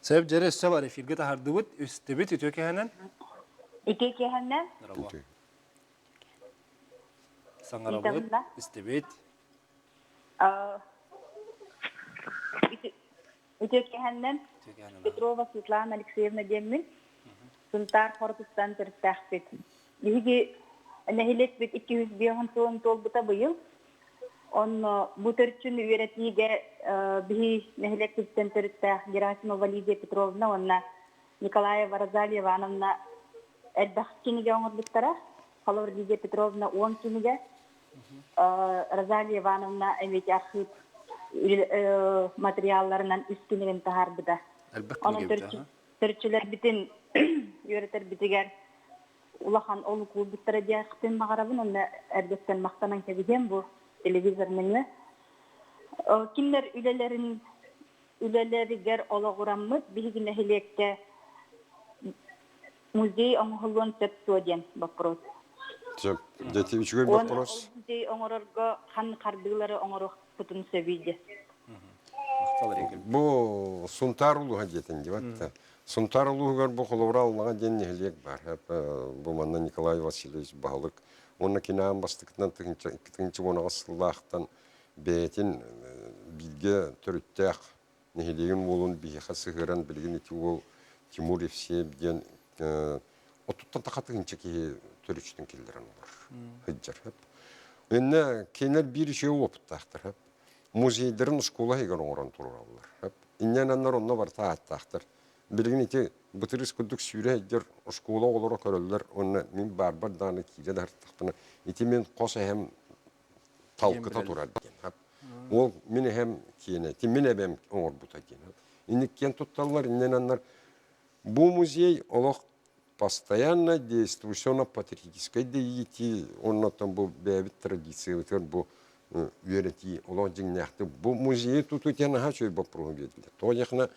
Sebep jere üstü var. Firge tahardığıt üstübit ütüyor ki hemen. İki kehenden. Merhaba. Sana rabıt üstübit. Ütüyor kehenden. Petrova Svetlana Alexeyevna Demmin. Suntar Hortustan tırtahbet. Bihigi nehilet bit 200 biyon son tolbuta bıyıl. Он бутырчын үйрәтиге биһи нәһилек центртә Герасимова Лидия Петровна, онна Николаева Розалия Ивановна әдбәх кинигә оңырлыктара, Халор Лидия Петровна 10 кинигә, Розалия Ивановна әмет архив материалларынан 3 кинигән тахарбыда. Оның төрчеләр битен үйрәтер битегәр улахан олы клубтары диякын магарабын, онна әрбәттән мактанан кебеген бу televizörünü. Kimler ülelerigер olağuramız bilgi nehilekte muzey oңғылын тепсоден вопрос. Дети үчүгөр вопрос. Музей оңорорго хан кардылары оңорох путун сөбүйдү. Бу сунтарлуу хадетин дебатта. Сунтарлуугар бу холовра аллага ден нехилек бар. Бу манна Николай Васильевич Балык. Онна кинаан бастыктан тыгынчы онага сыллаактан бетин билге төрүттәк нехилеген болун бихи сыгыран билген ити ол Тимур Евсеев ден отуттан такатыгынчы ки төрүчтүн килдерен олар. Хыджар. Энне кенер бир иши оптактыр. Музейдерин школа егер оңорон туралар. Инненаннар онна бар тааттактыр. Билген ити бутырыс күдүк сүйрө егер школа олора көрөлөр, онна мен бар даны кире дартыктына. Ити мен коса hem талкыта турар деген. Ол мен hem киене, ти мен эбем оңор бута деген. Инникен тутталлар, инненаннар бу музей олох постоянно действующо-патриотической деятельности, он там был бэбит традиции, вот бу үйрәти олох жиңнәхте. Бу музей тут үтен хачой бапру бедиле. Тояхна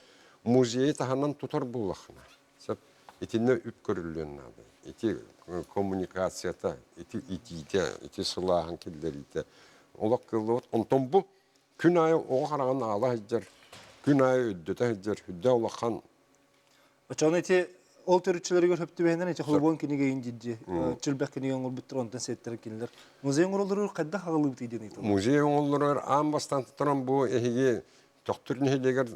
музей таханан тутар буллахна. Сеп итинне үп көрүлгөн нады. Ити коммуникацията, ити сылахан килдерите. Олох кылды. Онтон бу күн айы о караган ала хәҗәр. Күн айы өддөтә хәҗәр. Хүддә олахан. Açan eti ol törüççüleri görüp tübenden eti холбон кинеге индиди. Чилбек кинеге оңор бүттер онтан сеттер кинлер. Музей оңорлары кайда хагылып тиден ит. Музей оңорлары ам бастан туран бу эһиге доктор нехелегер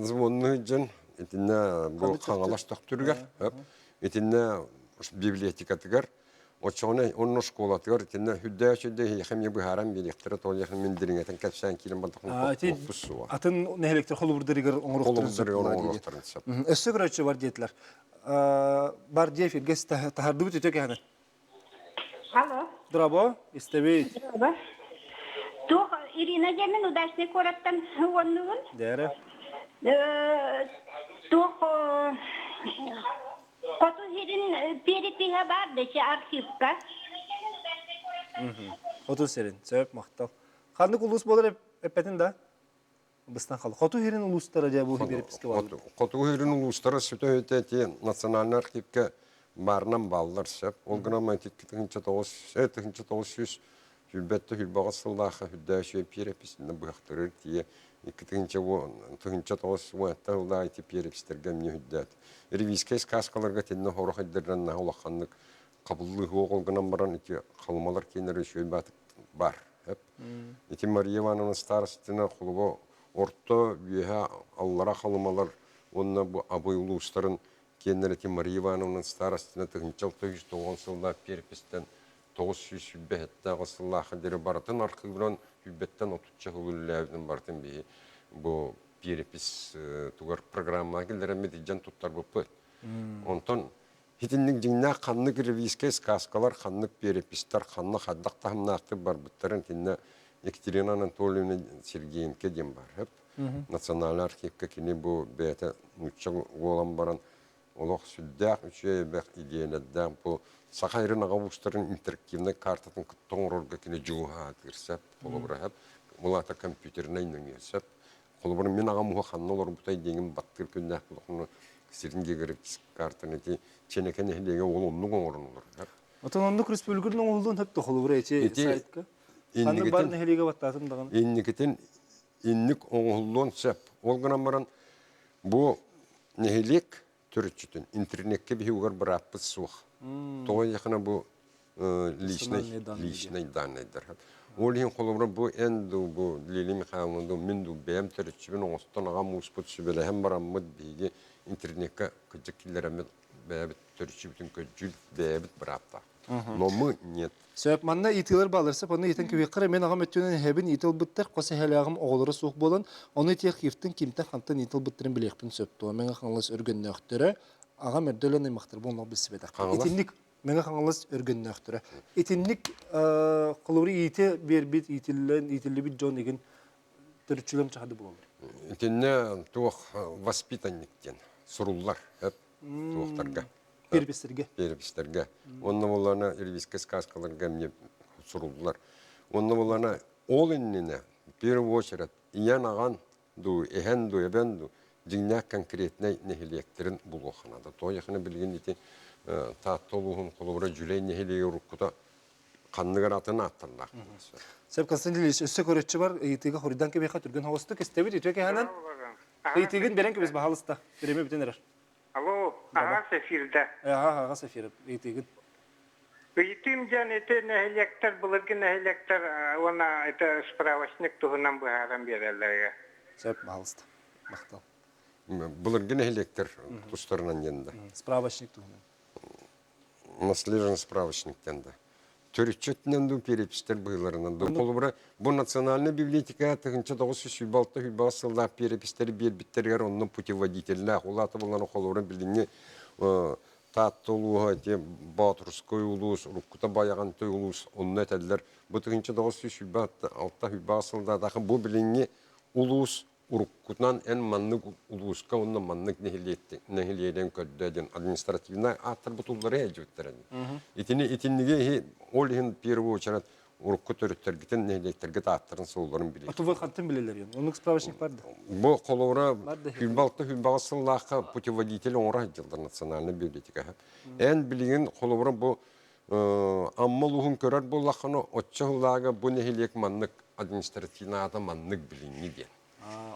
звонны жен этинне бу хаңалаш докторга, этинне библиотекатыгар, очоны онно школатыгар, этинне хүддәчүдә хәм бу харам билектер толыгы мен дириңетен капсан килен бандыкны. Атын нехелектер холбурдырыгар оңорлыктыр. Өссөгөрөчү бар диетлер. Бар дефир гест тахардыбыт өтөк яна. Алло. Драво, истебит. Тух Ирина Демин удачный кораттан воннугун. Дере. Тух Коту хирин перепиха бар дече архивка. Коту серин, сөп мактал. Кандык улус болор эпетин да? Быстан кал. Коту хирин улустары да бу переписка бар. Коту хирин улустары сөтөтө национальный архивке барнан баллар сөп. Ол гына матиккитинче 900 Hülbette hülbağa sıldağı hüddəşi perepisinden bu yaxtırır diye ikkinci o tığınca toğuz vaxtda olda iti perepislerge mine hüddət. Revizkay skaskalarga tenne horuq eddirren nağı olaqanlık qabıllığı oğulgınan baran iti qalmalar keneri şöyle бар. Ити Мария Ивановна старостина xulubu orta üyeha allara qalmalar onunla bu abay ulustарын Кеннерти Мария Ивановна старостина тыгынчал 1909 сылда перепистен 900 хүббетте гысыллахы дере баратын аркыбынан хүббеттен 30 хулуллабын бартын би бу перепис тугар программа келдереме дижен туттар буппы. Онтон хитинник жиңна канны ревизке сказкалар ханнык перепистер ханны хаддак тамнаакты бар буттарын тинне Екатерина Анатольевна Сергеенко дем бар. Национальный архивка кини бу бета нуччал голам баран олох сүддәк үче бәк идеяләдән бу сахайрын агабустарын интерактивный картатын тоңрорга кини жуга кирсәп колобрап булата компьютерне ингесәп колобр мен агамга ханнолар бутай деңин баттыр күннәк булны сиринге кереп картаны ти ченекен элеге ол оннуң орынлар. Автономдук республиканың олдун хеп толубур эче сайтка. Ханны бар нехелеге баттатым даган. Инникетен инник оңоллон сәп. Ол гына баран бу нехелек төрөчүтүн интернетке бихугар бараппыз сух. Той якына бу личный данныйдар. Ол ен колобра бу энду бу Лили Михайловна минду бем төрөчүбүн оңостон ага муспут сүбеле hem бараммыт биге интернетке кыжыккилеремет бәбит төрөчүбүтүн көжүл бәбит барапта. Но мы нет. Сөп манна итилер балырса, аны итен көбеккәре мен агам өттүнен хәбин итил биттер, касы хәлягым оглары сук болан, аны тек хифтин кимтен хантан итил биттерин билекпин сөптө. Мен хаңлас өргөннөктөрө, агам өрдөлөнө мактыр болмак бисбеде. Итинник мен хаңлас өргөннөктөрө. Итинник кылыры ите бербит итилли бит жон деген төрчүлөм чагды болду. Итинне тух воспитанниктен суруллар хеп тухтарга. Перепистерге. Онна болана ирвиске сказкаларга мне суруллар. Онна болана ол иннине в первую очередь иян аган ду эхенду эбенду дигня конкретный нехилектерин булоханада. То яхны билген ити тааттолугун колобра жүлей нехилеге уруккута канныгар атын аттарлар. Сеп Константин Ильич өссө көрөтчү бар, итиге хоридан кебе хат үргөн хосту кестебит итеке ханан. Итиген берен кебес бахалыста. Береме битенер. Алло, ага сефирде. Ага сефир итиген. Битим жан эте нехилектер булыргын нехилектер она это справочник тугунан бухарам берелерге. Сеп бахалыста. Мактал. Булыргын нехилектер тустарынан енде. Справочник тугунан. Наслежен справочниктен да. Төрүчөтүнөн ду перепистер быйларынан ду колубра бу национальный библиотека тыгынча 906 хүбасылда перепистер бербиттерге онун путеводителлер улаты булган колубра билинге тааттолуга те Батурской улус руккута баяган той улус онун этелер бу тыгынча 906 хүбасылда дагы бу билинге улус уруккутан эн маннык улуска онун маннык нехилиеден көддөдөн административный аттар бутуллары эжүттерен. Итинниге ол ин первую очередь урукку төрөттөргүтен нехилиеттерге аттарын соолорун билет. Атувы кантын билелер. Онун справочник барды. Бу колора хүбалты путеводитель оңра жылдар национальный библиотека. Эн билген колора бу аммалугун көрөр боллаканы отчоглага бу нехилиек маннык административный ата маннык билинги ден.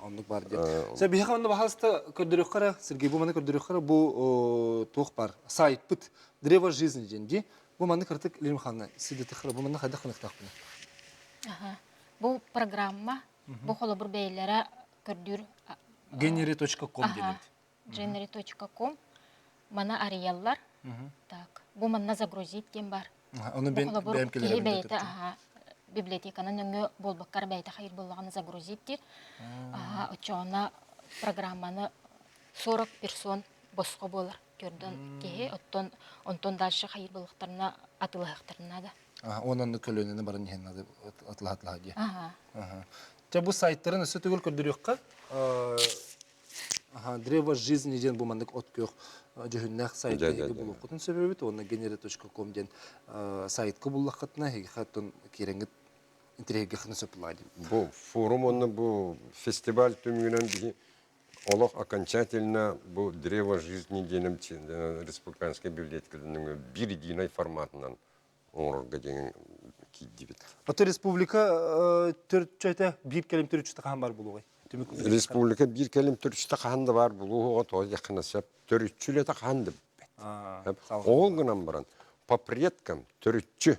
Онлук бар ден. Сен бихе ханды бахалыста көрдөрөккара, Сергей бу маны көрдөрөккара бу тух бар. Сайт бит древо жизни денди. Бу маны кыртык Лимханна сидети хыра бу маны кайда кынактакпын. Ага. Бу программа бу холобур бейлere көрдөр generi.com денет. Generi.com мана арияллар. Так. Бу мана загрузить ден бар. Аны бем келер. Ага. Библиотеканын өңі болбаққар бәйті қайыр болғаны загрузиттер. Очоғына программаны 40 персон босқа болар. Көрден кеге, онтон дальше қайыр болықтарына атылығықтарына да. Онын көлөнені барын ехен атылығы де. Бұл сайттарын өсі түгіл көрдіріққа древо жизни ден бұл мандық от көк жүхіннәқ сайтқа егі бұл оқытын сөбебет. Оны generi.com ден сайтқа бұл лақытына хаттон кереңгіт интернетке хны сөплайды. Бу форум онны бу фестиваль түмүнөн би олох окончательно бу древо жизни денем республиканской библиотеканын бир единый форматынан оңорга деген кидибит. Аты республика төрчөтө бир келим төрчөтө кан бар булугай. Республика бир келим төрчөтө кан да бар булуга то якынасап төрчүлөтө кан деп. Ол гынан баран по предкам төрчү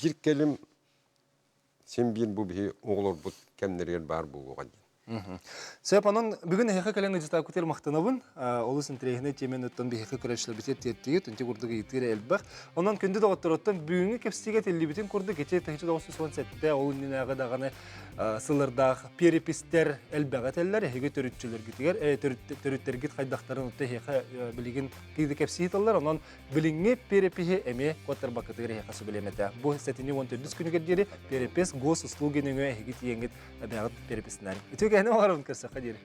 бир келим сен бир бу бии оглор бут кемнерер бар булуга. Сөп анан бүгүн эхе кален ыжыта күтер мактанабын. Олус интрегине темен өттөн бихе көрөчлөр битет теттиги төнтө курдуга итире элбак. Онан күндө доготтороттон бүгүнгү кепстиге телибитин курду кече тахчы 917 ол ненага даганы сылырдах перепистер элбагателлер эге төрүтчүлөр гитигер төрүттергит кайдактарын өттө эхе билигин киди кепситаллар. Онан билиңи перепиhe эме котор бакытыгы эхе сөбелемете. Бу сетини 14 күнүгө дери перепис гос услугинеңе эхе тиеңгит абягыт переписнер. Итөге эне барып көрсө кадир.